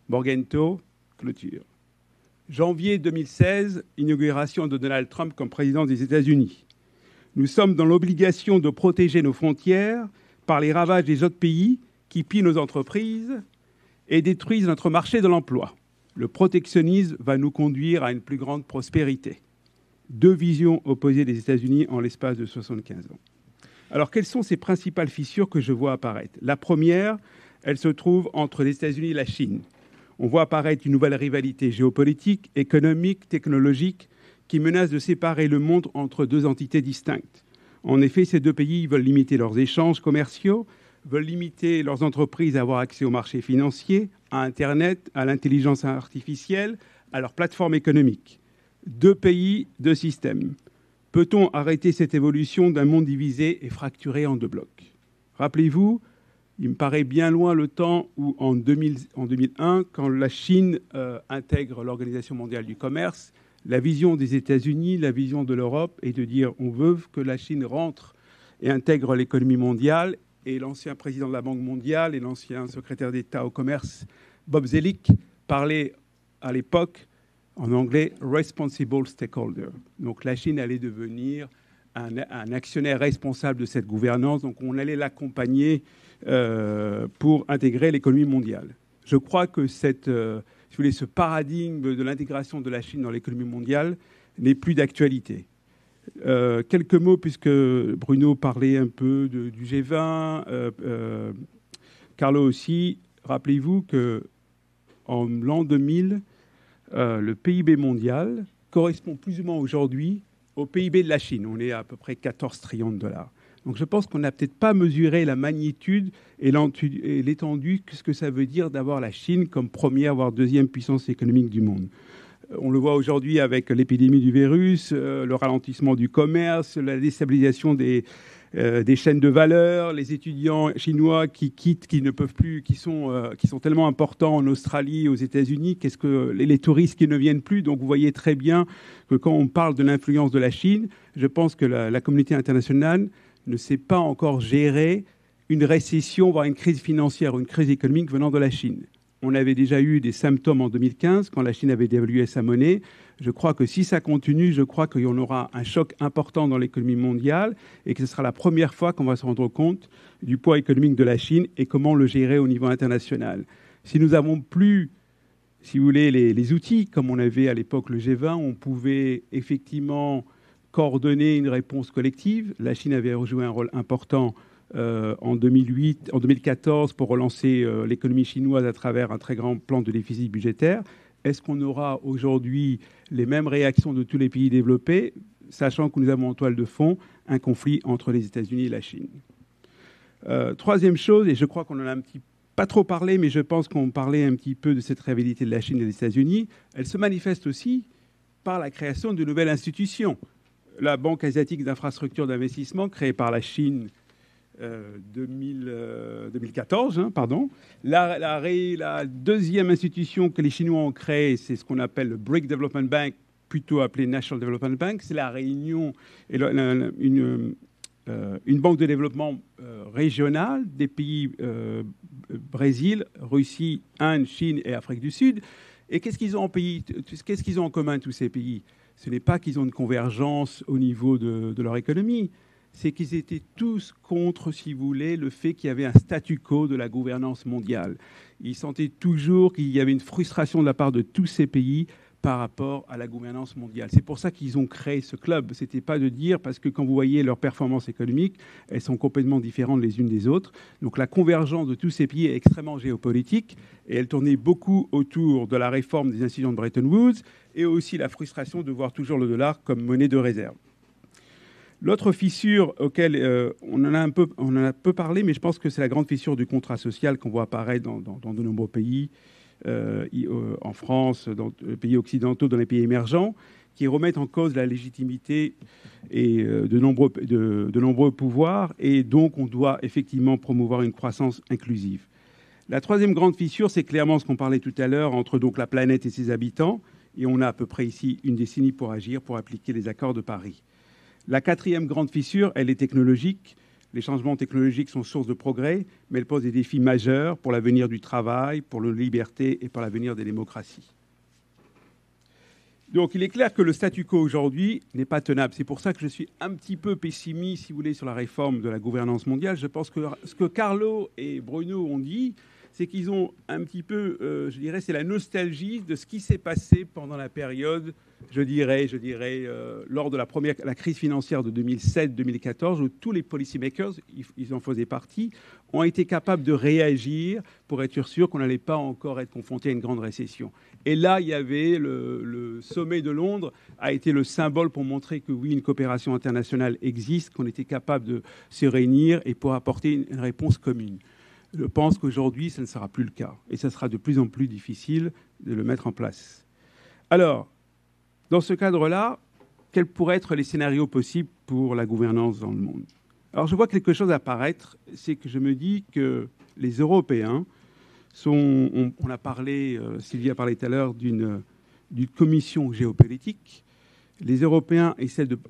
Morgenthau, clôture. Janvier 2016, inauguration de Donald Trump comme président des États-Unis. Nous sommes dans l'obligation de protéger nos frontières par les ravages des autres pays qui pillent nos entreprises et détruisent notre marché de l'emploi. Le protectionnisme va nous conduire à une plus grande prospérité. Deux visions opposées des États-Unis en l'espace de 75 ans. Alors, quelles sont ces principales fissures que je vois apparaître? La première, elle se trouve entre les États-Unis et la Chine. On voit apparaître une nouvelle rivalité géopolitique, économique, technologique, qui menace de séparer le monde entre deux entités distinctes. En effet, ces deux pays veulent limiter leurs échanges commerciaux, veulent limiter leurs entreprises à avoir accès aux marchés financiers, à Internet, à l'intelligence artificielle, à leurs plateformes économiques. Deux pays, deux systèmes. Peut-on arrêter cette évolution d'un monde divisé et fracturé en deux blocs? Rappelez-vous, il me paraît bien loin le temps où, en 2001, quand la Chine intègre l'Organisation mondiale du commerce, la vision des États-Unis, la vision de l'Europe est de dire on veut que la Chine rentre et intègre l'économie mondiale. Et l'ancien président de la Banque mondiale et l'ancien secrétaire d'État au commerce, Bob Zoellick, parlait à l'époque, en anglais, « responsible stakeholder ». Donc la Chine allait devenir un actionnaire responsable de cette gouvernance. Donc on allait l'accompagner pour intégrer l'économie mondiale. Je crois que si vous voulez, ce paradigme de l'intégration de la Chine dans l'économie mondiale n'est plus d'actualité. Quelques mots, puisque Bruno parlait un peu du G20, Carlo aussi. Rappelez-vous qu'en l'an 2000, le PIB mondial correspond plus ou moins aujourd'hui au PIB de la Chine. On est à peu près 14 trillions de dollars. Donc je pense qu'on n'a peut-être pas mesuré la magnitude et l'étendue, ce que ça veut dire d'avoir la Chine comme première, voire deuxième puissance économique du monde. On le voit aujourd'hui avec l'épidémie du virus, le ralentissement du commerce, la déstabilisation des chaînes de valeur, les étudiants chinois qui quittent, qui ne peuvent plus, qui sont tellement importants en Australie, aux États-Unis, les touristes qui ne viennent plus. Donc vous voyez très bien que quand on parle de l'influence de la Chine, je pense que la communauté internationale ne sait pas encore gérer une récession, voire une crise financière ou une crise économique venant de la Chine. On avait déjà eu des symptômes en 2015, quand la Chine avait dévalué sa monnaie. Je crois que si ça continue, je crois qu'il y en aura un choc important dans l'économie mondiale et que ce sera la première fois qu'on va se rendre compte du poids économique de la Chine et comment le gérer au niveau international. Si nous n'avons plus, si vous voulez, les outils, comme on avait à l'époque le G20, on pouvait effectivement coordonner une réponse collective. La Chine avait joué un rôle important en 2014 pour relancer l'économie chinoise à travers un très grand plan de déficit budgétaire. Est-ce qu'on aura aujourd'hui les mêmes réactions de tous les pays développés, sachant que nous avons en toile de fond un conflit entre les États-Unis et la Chine? Troisième chose, et je crois qu'on en a pas trop parlé, mais je pense qu'on parlait un petit peu de cette rivalité de la Chine et des États-Unis, elle se manifeste aussi par la création de nouvelles institutions. La Banque asiatique d'infrastructure d'investissement, créée par la Chine 2014, pardon. La deuxième institution que les Chinois ont créée, c'est ce qu'on appelle le BRIC Development Bank, plutôt appelé National Development Bank. C'est la réunion, une banque de développement régionale des pays Brésil, Russie, Inde, Chine et Afrique du Sud. Et qu'est-ce qu'ils ont en commun, tous ces pays? Ce n'est pas qu'ils ont une convergence au niveau de leur économie. c'est qu'ils étaient tous contre, si vous voulez, le fait qu'il y avait un statu quo de la gouvernance mondiale. Ils sentaient toujours qu'il y avait une frustration de la part de tous ces pays par rapport à la gouvernance mondiale. C'est pour ça qu'ils ont créé ce club. Ce n'était pas de dire, parce que quand vous voyez leurs performances économiques, elles sont complètement différentes les unes des autres. Donc la convergence de tous ces pays est extrêmement géopolitique et elle tournait beaucoup autour de la réforme des institutions de Bretton Woods et aussi la frustration de voir toujours le dollar comme monnaie de réserve. L'autre fissure auquel on en a peu parlé, mais je pense que c'est la grande fissure du contrat social qu'on voit apparaître dans de nombreux pays, en France, dans les pays occidentaux, dans les pays émergents, qui remettent en cause la légitimité et de nombreux pouvoirs. Et donc, on doit effectivement promouvoir une croissance inclusive. La troisième grande fissure, c'est clairement ce qu'on parlait tout à l'heure entre donc la planète et ses habitants. Et on a à peu près ici une décennie pour agir, pour appliquer les accords de Paris. La quatrième grande fissure, elle est technologique. Les changements technologiques sont source de progrès, mais elles posent des défis majeurs pour l'avenir du travail, pour la liberté et pour l'avenir des démocraties. Donc, il est clair que le statu quo aujourd'hui n'est pas tenable. C'est pour ça que je suis un petit peu pessimiste, si vous voulez, sur la réforme de la gouvernance mondiale. Je pense que ce que Carlo et Bruno ont dit, c'est qu'ils ont un petit peu, je dirais, c'est la nostalgie de ce qui s'est passé pendant la période, je dirais, lors de la crise financière de 2007-2014, où tous les policymakers, ils en faisaient partie, ont été capables de réagir pour être sûr qu'on n'allait pas encore être confronté à une grande récession. Et là, il y avait le sommet de Londres a été le symbole pour montrer que oui, une coopération internationale existe, qu'on était capable de se réunir et pour apporter une réponse commune. Je pense qu'aujourd'hui, ça ne sera plus le cas. Et ça sera de plus en plus difficile de le mettre en place. Alors, dans ce cadre-là, quels pourraient être les scénarios possibles pour la gouvernance dans le monde ? Alors, je vois quelque chose apparaître, c'est que je me dis que les Européens sont... On a parlé, Sylvie a parlé tout à l'heure d'une commission géopolitique. Les Européens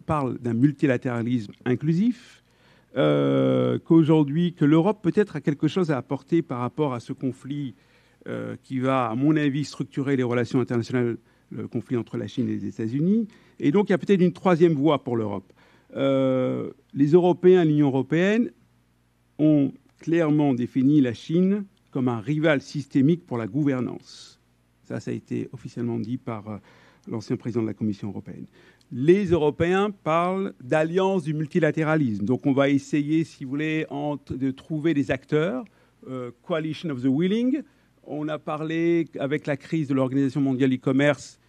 parlent d'un multilatéralisme inclusif. Qu'aujourd'hui, que l'Europe peut-être a quelque chose à apporter par rapport à ce conflit qui va, à mon avis, structurer les relations internationales, le conflit entre la Chine et les États-Unis. Et donc, il y a peut-être une troisième voie pour l'Europe. Les Européens, l'Union européenne, ont clairement défini la Chine comme un rival systémique pour la gouvernance. Ça a été officiellement dit par l'ancien président de la Commission européenne. Les Européens parlent d'alliance du multilatéralisme. Donc, on va essayer, si vous voulez, de trouver des acteurs, coalition of the willing. On a parlé, avec la crise de l'Organisation mondiale du commerce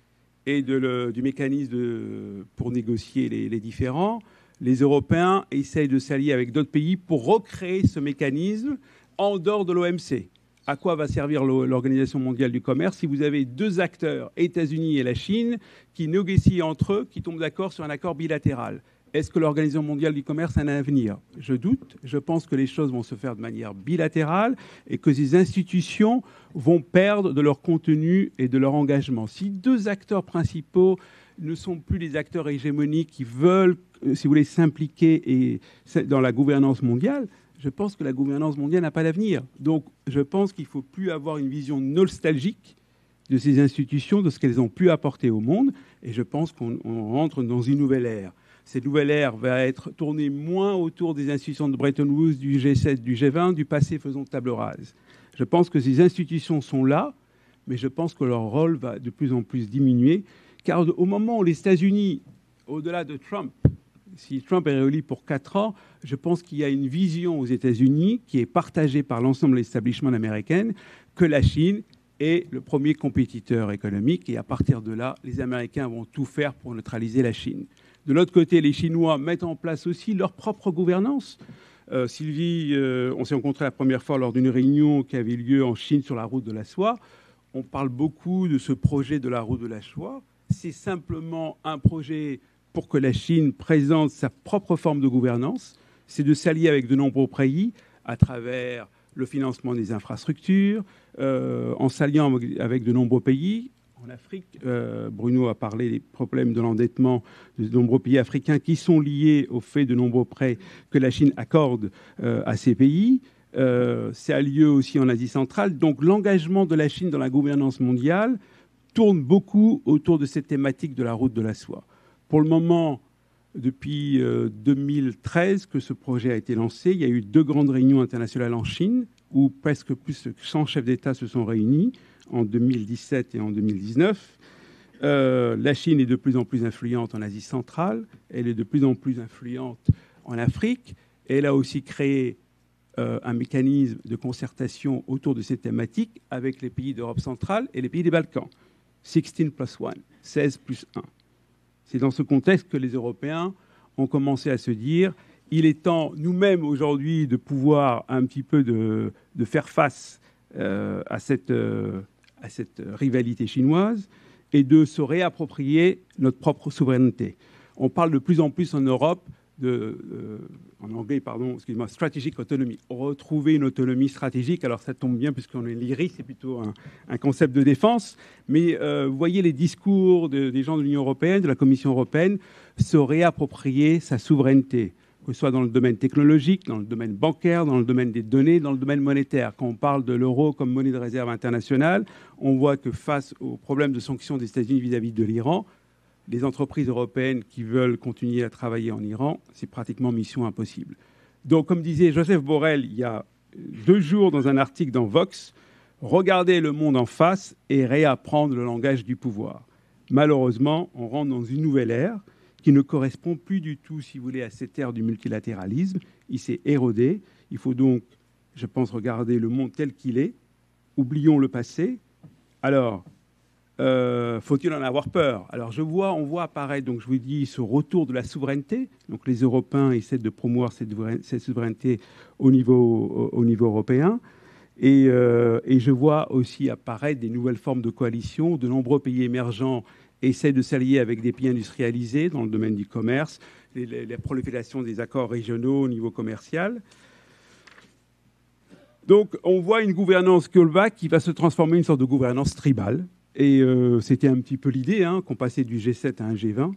et du mécanisme pour négocier les différends, les Européens essayent de s'allier avec d'autres pays pour recréer ce mécanisme en dehors de l'OMC. À quoi va servir l'Organisation mondiale du commerce si vous avez deux acteurs, États-Unis et la Chine, qui négocient entre eux, qui tombent d'accord sur un accord bilatéral ? Est-ce que l'Organisation mondiale du commerce a un avenir ? Je doute. Je pense que les choses vont se faire de manière bilatérale et que ces institutions vont perdre de leur contenu et de leur engagement. Si deux acteurs principaux ne sont plus les acteurs hégémoniques qui veulent, si vous voulez, s'impliquer dans la gouvernance mondiale, je pense que la gouvernance mondiale n'a pas d'avenir. Donc, je pense qu'il ne faut plus avoir une vision nostalgique de ces institutions, de ce qu'elles ont pu apporter au monde. Et je pense qu'on rentre dans une nouvelle ère. Cette nouvelle ère va être tournée moins autour des institutions de Bretton Woods, du G7, du G20, du passé faisant table rase. Je pense que ces institutions sont là, mais je pense que leur rôle va de plus en plus diminuer. Car au moment où les États-Unis, au-delà de Trump, si Trump est réélu pour 4 ans, je pense qu'il y a une vision aux États-Unis qui est partagée par l'ensemble de l'establishment américain que la Chine est le premier compétiteur économique et à partir de là, les Américains vont tout faire pour neutraliser la Chine. De l'autre côté, les Chinois mettent en place aussi leur propre gouvernance. Sylvie, on s'est rencontrés la première fois lors d'une réunion qui avait lieu en Chine sur la route de la soie. On parle beaucoup de ce projet de la route de la soie. C'est simplement un projet pour que la Chine présente sa propre forme de gouvernance. C'est de s'allier avec de nombreux pays à travers le financement des infrastructures, en s'alliant avec de nombreux pays. En Afrique, Bruno a parlé des problèmes de l'endettement de nombreux pays africains qui sont liés au fait de nombreux prêts que la Chine accorde à ces pays. Ça a lieu aussi en Asie centrale. Donc l'engagement de la Chine dans la gouvernance mondiale tourne beaucoup autour de cette thématique de la route de la soie. Pour le moment, depuis 2013 que ce projet a été lancé. Il y a eu 2 grandes réunions internationales en Chine, où presque plus de 100 chefs d'État se sont réunis en 2017 et en 2019. La Chine est de plus en plus influente en Asie centrale, elle est de plus en plus influente en Afrique, et elle a aussi créé un mécanisme de concertation autour de ces thématiques avec les pays d'Europe centrale et les pays des Balkans. 16+1, 16 plus 1. C'est dans ce contexte que les Européens ont commencé à se dire il est temps, nous-mêmes aujourd'hui, de pouvoir un petit peu de faire face à cette rivalité chinoise et de se réapproprier notre propre souveraineté. On parle de plus en plus en Europe en anglais, pardon, excusez-moi, strategic autonomy, retrouver une autonomie stratégique. Alors ça tombe bien puisqu'on est l'IRI, c'est plutôt un concept de défense. Mais vous voyez les discours des gens de l'Union européenne, de la Commission européenne, se réapproprier sa souveraineté, que ce soit dans le domaine technologique, dans le domaine bancaire, dans le domaine des données, dans le domaine monétaire. Quand on parle de l'euro comme monnaie de réserve internationale, on voit que face au problème de sanctions des États-Unis vis-à-vis de l'Iran, les entreprises européennes qui veulent continuer à travailler en Iran, c'est pratiquement mission impossible. Donc, comme disait Joseph Borrell il y a 2 jours dans un article dans Vox, regarder le monde en face et réapprendre le langage du pouvoir. Malheureusement, on rentre dans une nouvelle ère qui ne correspond plus du tout, si vous voulez, à cette ère du multilatéralisme. Il s'est érodé. Il faut donc, je pense, regarder le monde tel qu'il est. Oublions le passé. Alors, faut-il en avoir peur? Alors, on voit apparaître, donc je vous dis, ce retour de la souveraineté. Donc, les Européens essaient de promouvoir cette souveraineté au niveau européen. Et je vois aussi apparaître des nouvelles formes de coalition. De nombreux pays émergents essaient de s'allier avec des pays industrialisés dans le domaine du commerce, la prolifération des accords régionaux au niveau commercial. Donc, on voit une gouvernance globale qui va se transformer en une sorte de gouvernance tribale. Et c'était un petit peu l'idée, qu'on passait du G7 à un G20.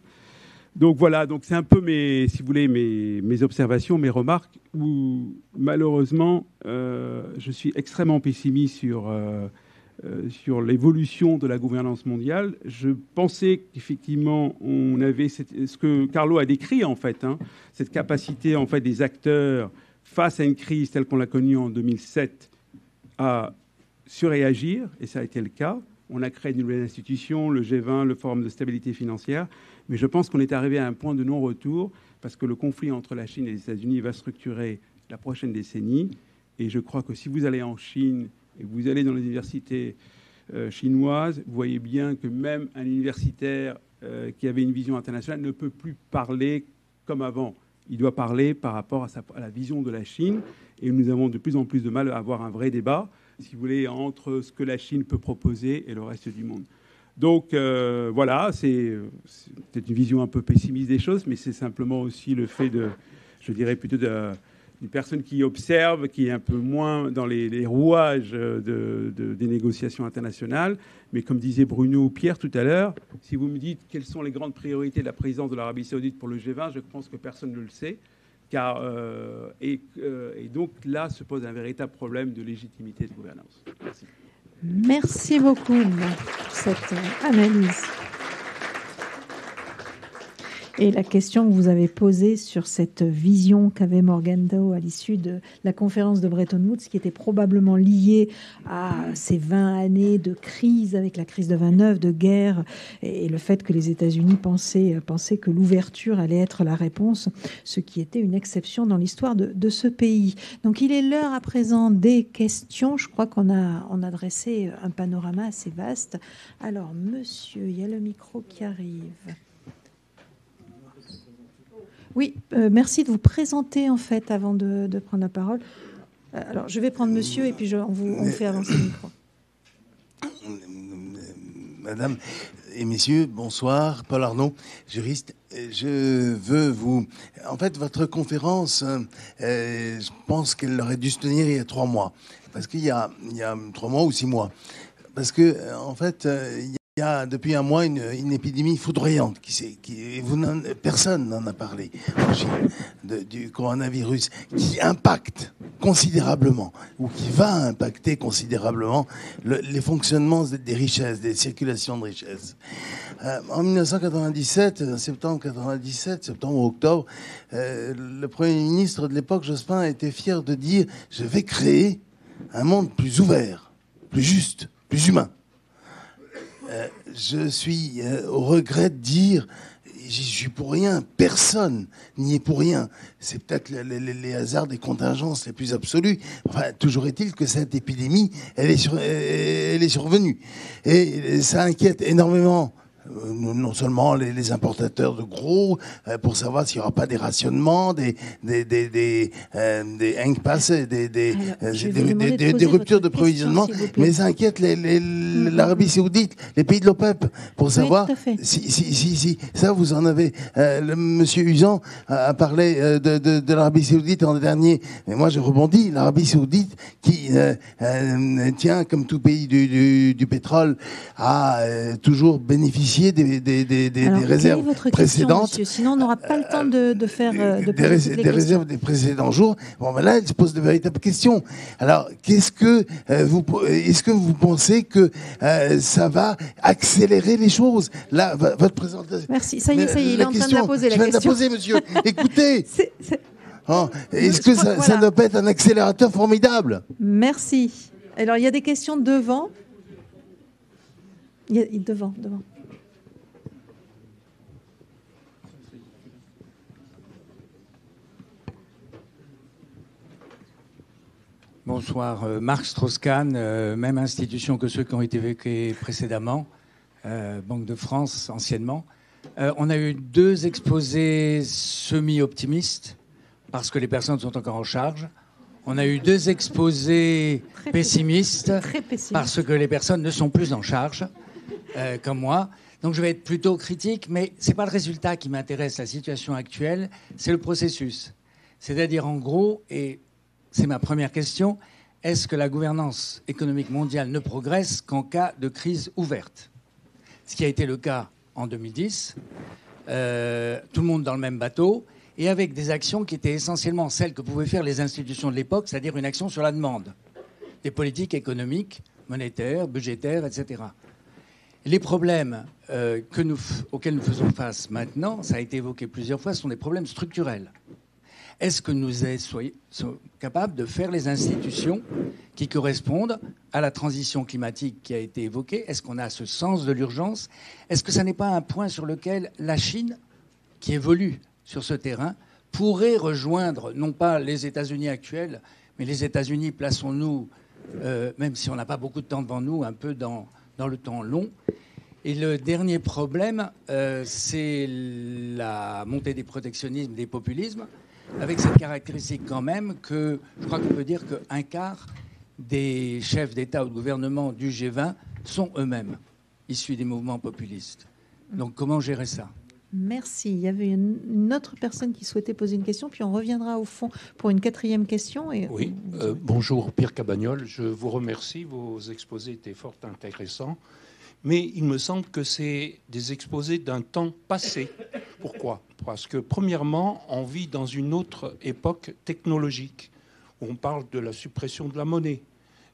Donc voilà, donc c'est un peu si vous voulez, mes observations, mes remarques, où malheureusement, je suis extrêmement pessimiste sur l'évolution de la gouvernance mondiale. Je pensais qu'effectivement, on avait ce que Carlo a décrit, en fait, cette capacité, en fait, des acteurs face à une crise telle qu'on l'a connue en 2007 à surréagir, et ça a été le cas. On a créé de nouvelles institutions, le G20, le Forum de stabilité financière. Mais je pense qu'on est arrivé à un point de non-retour parce que le conflit entre la Chine et les États-Unis va structurer la prochaine décennie. Et je crois que si vous allez en Chine et vous allez dans les universités chinoises, vous voyez bien que même un universitaire qui avait une vision internationale ne peut plus parler comme avant. Il doit parler par rapport à la vision de la Chine. Et nous avons de plus en plus de mal à avoir un vrai débat, si vous voulez, entre ce que la Chine peut proposer et le reste du monde. Donc voilà, c'est peut-être une vision un peu pessimiste des choses, mais c'est simplement aussi le fait je dirais plutôt d'une personne qui observe, qui est un peu moins dans les rouages des négociations internationales. Mais comme disait Bruno ou Pierre tout à l'heure, si vous me dites quelles sont les grandes priorités de la présidence de l'Arabie Saoudite pour le G20, je pense que personne ne le sait. Et donc là se pose un véritable problème de légitimité de gouvernance. Merci. Merci beaucoup pour cette analyse. Et la question que vous avez posée sur cette vision qu'avait Morgan Dow à l'issue de la conférence de Bretton Woods, qui était probablement liée à ces 20 années de crise, avec la crise de 29, de guerre, et le fait que les États-Unis pensaient que l'ouverture allait être la réponse, ce qui était une exception dans l'histoire de ce pays. Donc il est l'heure à présent des questions. Je crois qu'on a dressé un panorama assez vaste. Alors, monsieur, il y a le micro qui arrive. Oui, merci de vous présenter en fait avant de prendre la parole. Alors, je vais prendre monsieur et puis on fait avancer le micro. Madame et messieurs, bonsoir. Paul Arnaud, juriste. Je veux En fait, votre conférence, je pense qu'elle aurait dû se tenir il y a 3 mois. Parce qu'il y a 3 mois ou 6 mois. Parce que, en fait, il y a Il y a depuis un mois une épidémie foudroyante personne n'en a parlé en Chine, du coronavirus, qui impacte considérablement ou qui va impacter considérablement les fonctionnements des richesses, des circulations de richesses. En 1997, septembre ou octobre, le Premier ministre de l'époque, Jospin, était fier de dire « Je vais créer un monde plus ouvert, plus juste, plus humain ». Je suis au regret de dire, j'y suis pour rien, personne n'y est pour rien. C'est peut-être les hasards des contingences les plus absolues. Enfin, toujours est-il que cette épidémie, elle est survenue. Et ça inquiète énormément. Non seulement les importateurs de gros, pour savoir s'il n'y aura pas des rationnements, des impasse, des ruptures de provisionnement, mais ça inquiète l'Arabie Saoudite, les pays de l'OPEP, pour savoir si ça vous en avez. Monsieur Usan a parlé de l'Arabie Saoudite l'an dernier, mais moi je rebondis, l'Arabie Saoudite qui tient, comme tout pays du pétrole, à toujours bénéficier des réserves précédentes. Question, sinon, on n'aura pas le temps de faire des réserves des précédents jours. Bon, ben là, il se pose de véritables questions. Alors, est-ce que vous pensez que ça va accélérer les choses? Là, votre présentation. Merci. Ça y est, il est en train de la poser, la question. Je viens de la poser, monsieur. Écoutez. Est-ce que ça ne doit pas être un accélérateur formidable? Merci. Alors, il y a des questions devant. Devant. Bonsoir. Marc Strauss-Kahn, même institution que ceux qui ont été évoqués précédemment, Banque de France anciennement. On a eu 2 exposés semi-optimistes parce que les personnes sont encore en charge. On a eu 2 exposés pessimistes parce que les personnes ne sont plus en charge, comme moi. Donc je vais être plutôt critique, mais ce n'est pas le résultat qui m'intéresse, la situation actuelle, c'est le processus. C'est-à-dire en gros, et c'est ma première question, est-ce que la gouvernance économique mondiale ne progresse qu'en cas de crise ouverte? Ce qui a été le cas en 2010, tout le monde dans le même bateau, et avec des actions qui étaient essentiellement celles que pouvaient faire les institutions de l'époque, c'est-à-dire une action sur la demande, des politiques économiques, monétaires, budgétaires, etc. Les problèmes auxquels nous faisons face maintenant, ça a été évoqué plusieurs fois, sont des problèmes structurels. Est-ce que nous sommes capables de faire les institutions qui correspondent à la transition climatique qui a été évoquée? Est-ce qu'on a ce sens de l'urgence? Est-ce que ça n'est pas un point sur lequel la Chine, qui évolue sur ce terrain, pourrait rejoindre, non pas les États-Unis actuels, mais les États-Unis, plaçons-nous, même si on n'a pas beaucoup de temps devant nous, un peu dans le temps long. Et le dernier problème, c'est la montée des protectionnismes, des populismes, avec cette caractéristique quand même que je crois qu'on peut dire qu'un quart des chefs d'État ou de gouvernement du G20 sont eux-mêmes issus des mouvements populistes. Donc comment gérer ça? Merci. Il y avait une autre personne qui souhaitait poser une question, puis on reviendra au fond pour une 4e question. Oui, bonjour Pierre Cabagnol, je vous remercie, vos exposés étaient fort intéressants, mais il me semble que c'est des exposés d'un temps passé. Pourquoi? Parce que premièrement, on vit dans une autre époque technologique, où on parle de la suppression de la monnaie,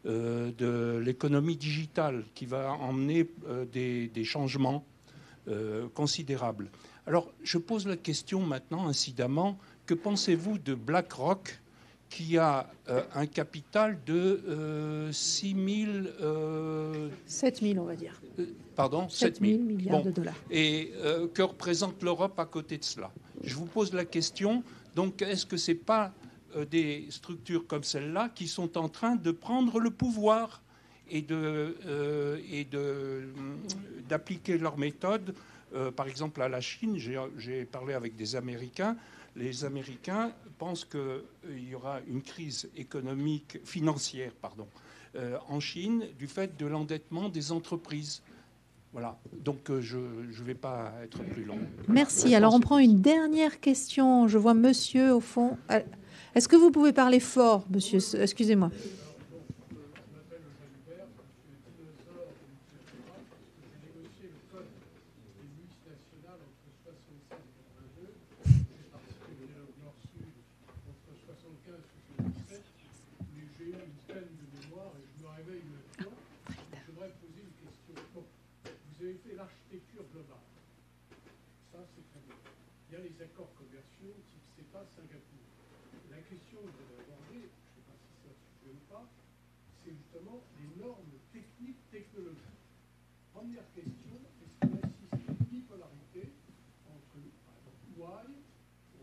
de l'économie digitale qui va emmener des changements considérables. Alors, je pose la question maintenant, incidemment, que pensez-vous de BlackRock qui a un capital de 7 000, on va dire. Pardon, 7 000 milliards de dollars. Et que représente l'Europe à côté de cela? Je vous pose la question, donc est-ce que ce n'est pas des structures comme celle-là qui sont en train de prendre le pouvoir et d'appliquer leurs méthodes, par exemple à la Chine? J'ai parlé avec des Américains. Les Américains pensent qu'il y aura une crise économique, financière, en Chine du fait de l'endettement des entreprises. Voilà, donc je ne vais pas être plus long. Merci. Alors on prend une dernière question. Je vois monsieur au fond. Est-ce que vous pouvez parler fort, monsieur? Excusez-moi. avez fait l'architecture globale. Ça, c'est très bien. Il y a les accords commerciaux type CETA, Singapour. La question que vous avez abordée, je ne sais pas si c'est un sujet ou pas, c'est justement les normes techniques, technologiques. Première question, est-ce qu'on assiste à une bipolarité entre, par exemple, Huawei,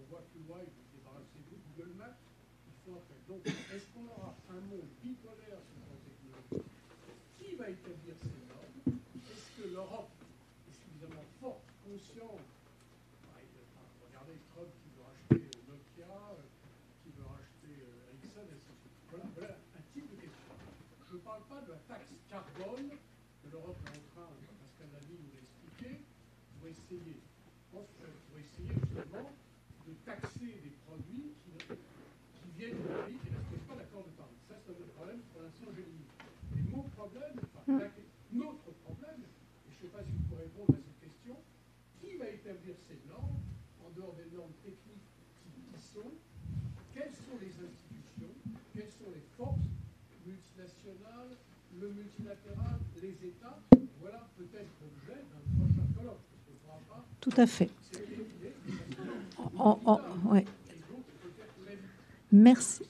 on voit que Huawei veut se débarrasser de Google Maps, il faut en faire. Donc, est-ce qu'on aura un monde bipolaire sur le plan technologique? Qui va établir ces normes? Est-ce que l'Europe est suffisamment forte, consciente? Regardez Trump qui veut racheter Nokia, qui veut racheter Ericsson, etc. Voilà un type de question. Je ne parle pas de la taxe carbone que l'Europe est en train, Pascal Lamy nous l'a expliqué, pour essayer justement de taxer des produits qui viennent du pays qui ne respectent pas l'accord de Paris. Ça, c'est un autre problème. Pour l'instant, j'ai limité. Et mon problème, notre problème, et je ne sais pas si vous pouvez répondre à cette question, qui va établir ces normes, en dehors des normes techniques qui sont, quelles sont les institutions, quelles sont les forces multinationales, le multilatéral, les États? Voilà peut-être l'objet d'un prochain colloque. Tout à fait. Ouais. Merci.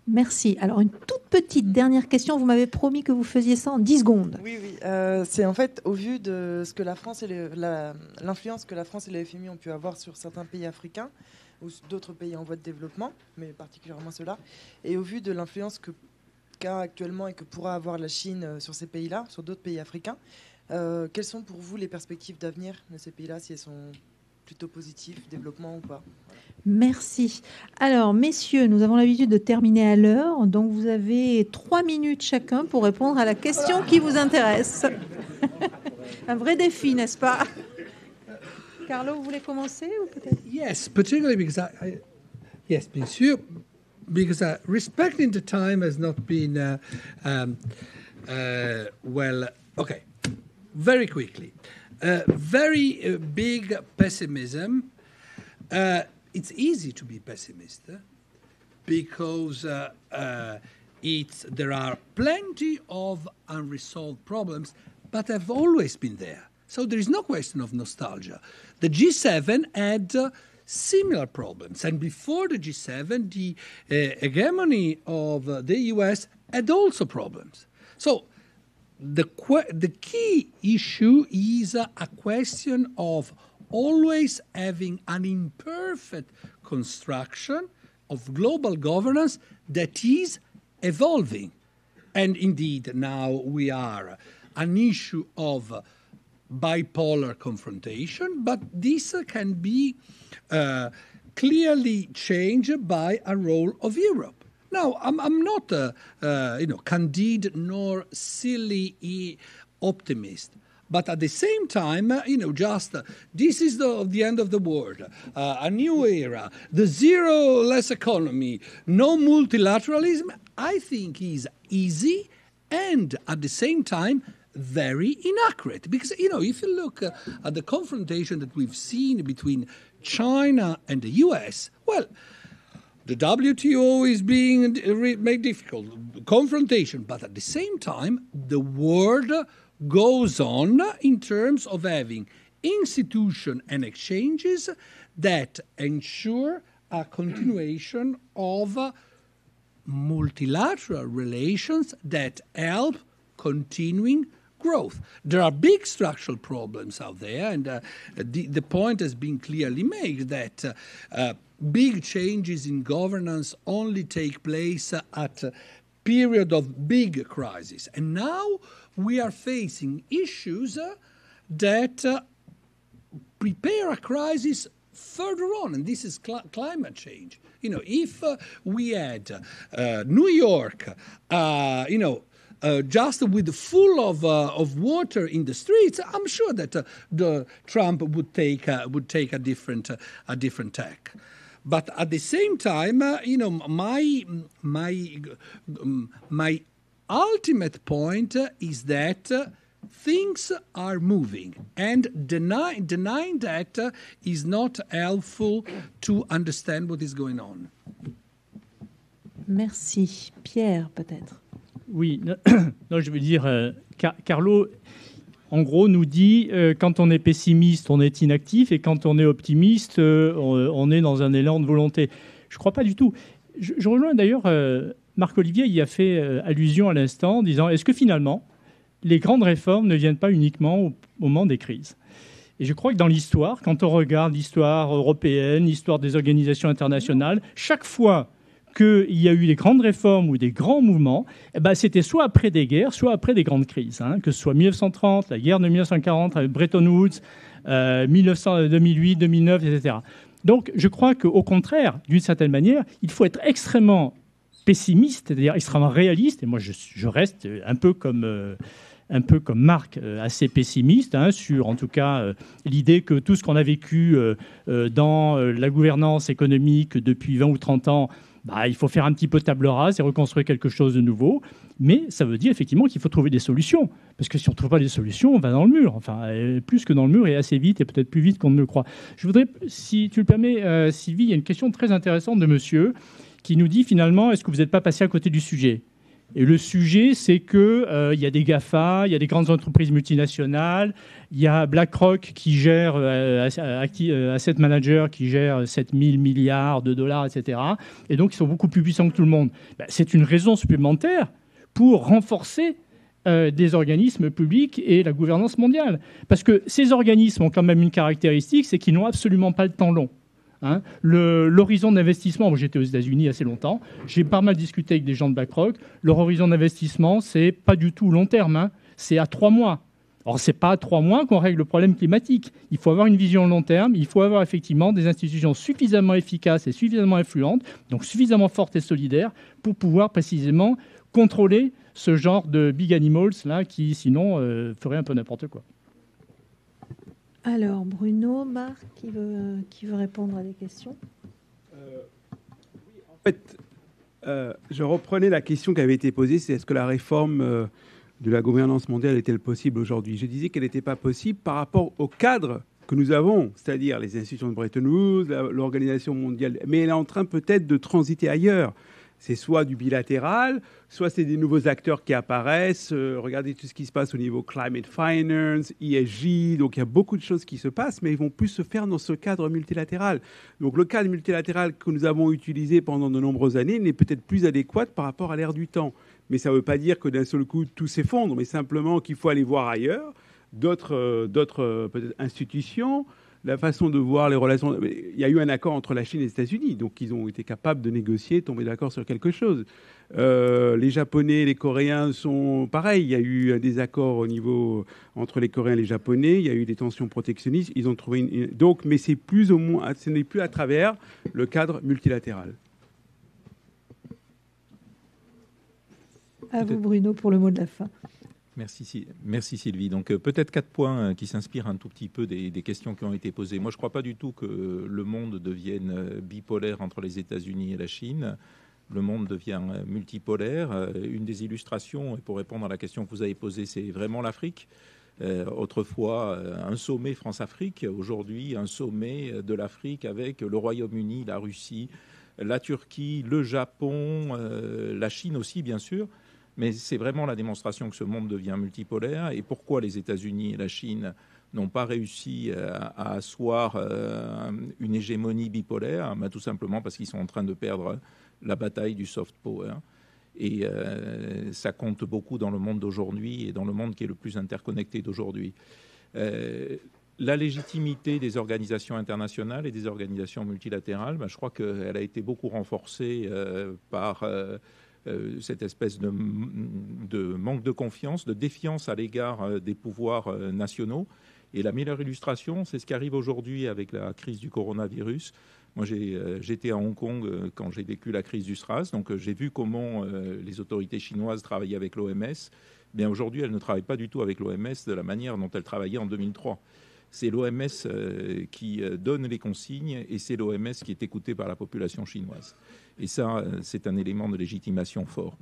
Merci. Alors, une toute petite dernière question. Vous m'avez promis que vous faisiez ça en 10 secondes. Oui. C'est en fait au vu de ce que la France et l'influence que la France et le FMI ont pu avoir sur certains pays africains ou d'autres pays en voie de développement, mais particulièrement ceux-là, et au vu de l'influence qu'a actuellement et que pourra avoir la Chine sur ces pays-là, sur d'autres pays africains, quelles sont pour vous les perspectives d'avenir de ces pays-là, si elles sont plutôt positives, développement ou pas? Merci. Alors, messieurs, nous avons l'habitude de terminer à l'heure, donc vous avez 3 minutes chacun pour répondre à la question qui vous intéresse. Un vrai défi, n'est-ce pas? Carlo, vous voulez commencer ou peut-être? Yes, particularly because yes, monsieur, because respecting the time has not been well. Okay, very quickly, very big pessimism. It's easy to be pessimist because there are plenty of unresolved problems, but have always been there. So there is no question of nostalgia. The G7 had similar problems, and before the G7, the hegemony of the US had also problems. So the key issue is a question of always having an imperfect construction of global governance that is evolving. And indeed, now we are an issue of bipolar confrontation, but this can be clearly changed by a role of Europe. Now, I'm not candid nor silly optimist. But at the same time, this is the end of the world, a new era, the zero-less economy, no multilateralism, I think is easy and at the same time very inaccurate. Because, if you look at the confrontation that we've seen between China and the US, well, the WTO is being made difficult, confrontation, but at the same time, the world goes on in terms of having institutions and exchanges that ensure a continuation of multilateral relations that help continuing growth. There are big structural problems out there, and the point has been clearly made that big changes in governance only take place at a period of big crisis. And now we are facing issues that prepare a crisis further on, and this is climate change. If we had New York, just with full of water in the streets, I'm sure that the Trump would take a different tack. But at the same time, my ultimate point is that things are moving, and denying that is not helpful to understand what is going on. Merci. Pierre, peut-être. Oui, non, je veux dire, Carlo, en gros, nous dit quand on est pessimiste, on est inactif, et quand on est optimiste, on est dans un élan de volonté. Je ne crois pas du tout. Je rejoins d'ailleurs Marc-Olivier, il y a fait allusion à l'instant, en disant est-ce que finalement, les grandes réformes ne viennent pas uniquement au moment des crises ? Et je crois que dans l'histoire, quand on regarde l'histoire européenne, l'histoire des organisations internationales, chaque fois qu'il y a eu des grandes réformes ou des grands mouvements, eh ben, c'était soit après des guerres, soit après des grandes crises. Que ce soit 1930, la guerre de 1940 avec Bretton Woods, 2008, 2009, etc. Donc je crois qu'au contraire, d'une certaine manière, il faut être extrêmement pessimiste, c'est-à-dire extrêmement réaliste. Et moi, je reste un peu comme Marc, assez pessimiste sur, en tout cas, l'idée que tout ce qu'on a vécu dans la gouvernance économique depuis 20 ou 30 ans, il faut faire un petit peu table rase et reconstruire quelque chose de nouveau. Mais ça veut dire effectivement qu'il faut trouver des solutions. Parce que si on ne trouve pas des solutions, on va dans le mur. Enfin, plus que dans le mur et assez vite et peut-être plus vite qu'on ne le croit. Je voudrais, si tu le permets, Sylvie, il y a une question très intéressante de monsieur qui nous dit finalement, est-ce que vous n'êtes pas passé à côté du sujet ? Et le sujet, c'est qu'il y a des GAFA, il y a des grandes entreprises multinationales, il y a BlackRock qui gère, Asset Manager qui gère 7000 milliards de dollars, etc. Et donc, ils sont beaucoup plus puissants que tout le monde. C'est une raison supplémentaire pour renforcer des organismes publics et la gouvernance mondiale. Parce que ces organismes ont quand même une caractéristique, c'est qu'ils n'ont absolument pas le temps long. L'horizon d'investissement, moi j'étais aux États-Unis assez longtemps, j'ai pas mal discuté avec des gens de BlackRock, leur horizon d'investissement, c'est pas du tout long terme, c'est à 3 mois. Alors, c'est pas à 3 mois qu'on règle le problème climatique. Il faut avoir une vision long terme, il faut avoir effectivement des institutions suffisamment efficaces et suffisamment influentes, donc suffisamment fortes et solidaires, pour pouvoir précisément contrôler ce genre de big animals là, qui sinon feraient un peu n'importe quoi. Alors, Bruno, Marc, qui veut répondre à des questions ? En fait, je reprenais la question qui avait été posée, c'est est-ce que la réforme de la gouvernance mondiale est-elle possible aujourd'hui ? Je disais qu'elle n'était pas possible par rapport au cadre que nous avons, c'est-à-dire les institutions de Bretton Woods, l'Organisation mondiale, mais elle est en train peut-être de transiter ailleurs. C'est soit du bilatéral, soit c'est des nouveaux acteurs qui apparaissent. Regardez tout ce qui se passe au niveau climate finance, ESG. Donc, il y a beaucoup de choses qui se passent, mais ils vont plus se faire dans ce cadre multilatéral. Donc, le cadre multilatéral que nous avons utilisé pendant de nombreuses années n'est peut-être plus adéquat par rapport à l'ère du temps. Mais ça ne veut pas dire que d'un seul coup, tout s'effondre, mais simplement qu'il faut aller voir ailleurs d'autres peut-être institutions, la façon de voir les relations. Il y a eu un accord entre la Chine et les États-Unis, donc ils ont été capables de négocier, tomber d'accord sur quelque chose. Les Japonais, les Coréens sont pareils. Il y a eu des accords au niveau entre les Coréens et les Japonais. Il y a eu des tensions protectionnistes. Ils ont trouvé donc, mais c'est plus au moins, ce n'est plus à travers le cadre multilatéral. À vous, Bruno, pour le mot de la fin. Merci Sylvie. Donc peut-être 4 points qui s'inspirent un tout petit peu des questions qui ont été posées. Moi, je ne crois pas du tout que le monde devienne bipolaire entre les États-Unis et la Chine. Le monde devient multipolaire. Une des illustrations, et pour répondre à la question que vous avez posée, c'est vraiment l'Afrique. Autrefois, un sommet France-Afrique. Aujourd'hui, un sommet de l'Afrique avec le Royaume-Uni, la Russie, la Turquie, le Japon, la Chine aussi, bien sûr. Mais c'est vraiment la démonstration que ce monde devient multipolaire. Et pourquoi les États-Unis et la Chine n'ont pas réussi à asseoir une hégémonie bipolaire ? Tout simplement parce qu'ils sont en train de perdre la bataille du soft power. Et ça compte beaucoup dans le monde d'aujourd'hui et dans le monde qui est le plus interconnecté d'aujourd'hui. La légitimité des organisations internationales et des organisations multilatérales, je crois qu'elle a été beaucoup renforcée par... cette espèce de manque de confiance, de défiance à l'égard des pouvoirs nationaux. Et la meilleure illustration, c'est ce qui arrive aujourd'hui avec la crise du coronavirus. Moi, j'étais à Hong Kong quand j'ai vécu la crise du SRAS, donc j'ai vu comment les autorités chinoises travaillaient avec l'OMS. Bien, aujourd'hui, elles ne travaillent pas du tout avec l'OMS de la manière dont elles travaillaient en 2003. C'est l'OMS qui donne les consignes et c'est l'OMS qui est écoutée par la population chinoise. Et ça, c'est un élément de légitimation fort.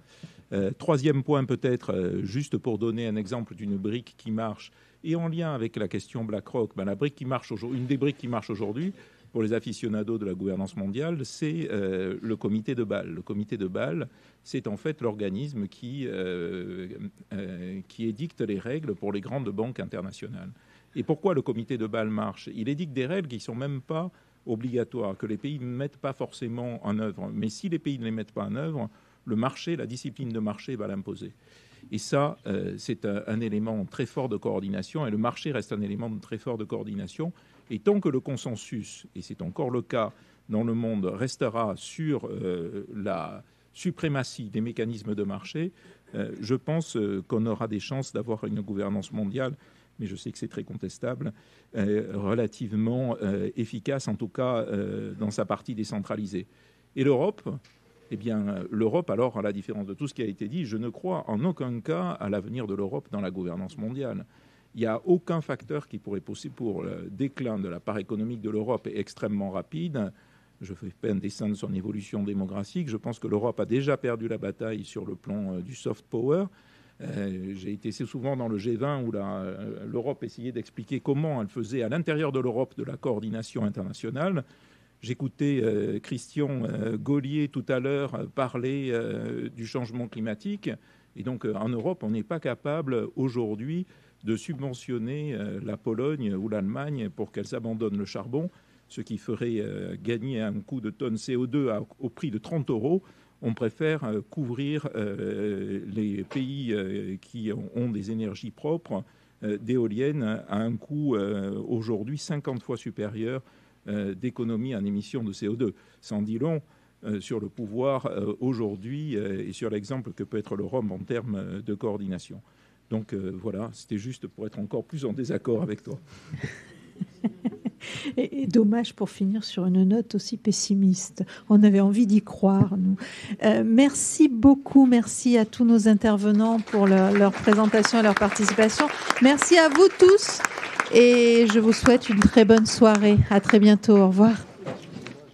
Troisième point peut-être, juste pour donner un exemple d'une brique qui marche, et en lien avec la question BlackRock, la brique qui marche une des briques qui marche aujourd'hui, pour les aficionados de la gouvernance mondiale, c'est le comité de Bâle. Le comité de Bâle, c'est en fait l'organisme qui édicte les règles pour les grandes banques internationales. Et pourquoi le comité de Bâle marche? Il édicte des règles qui ne sont même pas obligatoires, que les pays ne mettent pas forcément en œuvre. Mais si les pays ne les mettent pas en œuvre, le marché, la discipline de marché va l'imposer. Et ça, c'est un élément très fort de coordination, et le marché reste un élément très fort de coordination. Et tant que le consensus, et c'est encore le cas dans le monde, restera sur la suprématie des mécanismes de marché, je pense qu'on aura des chances d'avoir une gouvernance mondiale, mais je sais que c'est très contestable, relativement efficace, en tout cas dans sa partie décentralisée. Et l'Europe, eh bien, l'Europe, alors, à la différence de tout ce qui a été dit, je ne crois en aucun cas à l'avenir de l'Europe dans la gouvernance mondiale. Il n'y a aucun facteur qui pourrait pousser pour le déclin de la part économique de l'Europe est extrêmement rapide. Je fais pas un dessin de son évolution démographique. Je pense que l'Europe a déjà perdu la bataille sur le plan du soft power. J'ai été assez souvent dans le G20 où l'Europe essayait d'expliquer comment elle faisait à l'intérieur de l'Europe de la coordination internationale. J'écoutais Christian Gaulier tout à l'heure parler du changement climatique. Et donc, en Europe, on n'est pas capable aujourd'hui de subventionner la Pologne ou l'Allemagne pour qu'elles abandonnent le charbon, ce qui ferait gagner un coût de tonne CO2 au prix de 30 €. On préfère couvrir les pays qui ont des énergies propres d'éoliennes à un coût aujourd'hui 50 fois supérieur d'économie en émissions de CO2. Ça en dit long sur le pouvoir aujourd'hui et sur l'exemple que peut être l'Europe en termes de coordination. Donc voilà, c'était juste pour être encore plus en désaccord avec toi. Et dommage pour finir sur une note aussi pessimiste. On avait envie d'y croire, nous. Merci beaucoup. Merci à tous nos intervenants pour leur présentation et leur participation. Merci à vous tous. Et je vous souhaite une très bonne soirée. À très bientôt. Au revoir.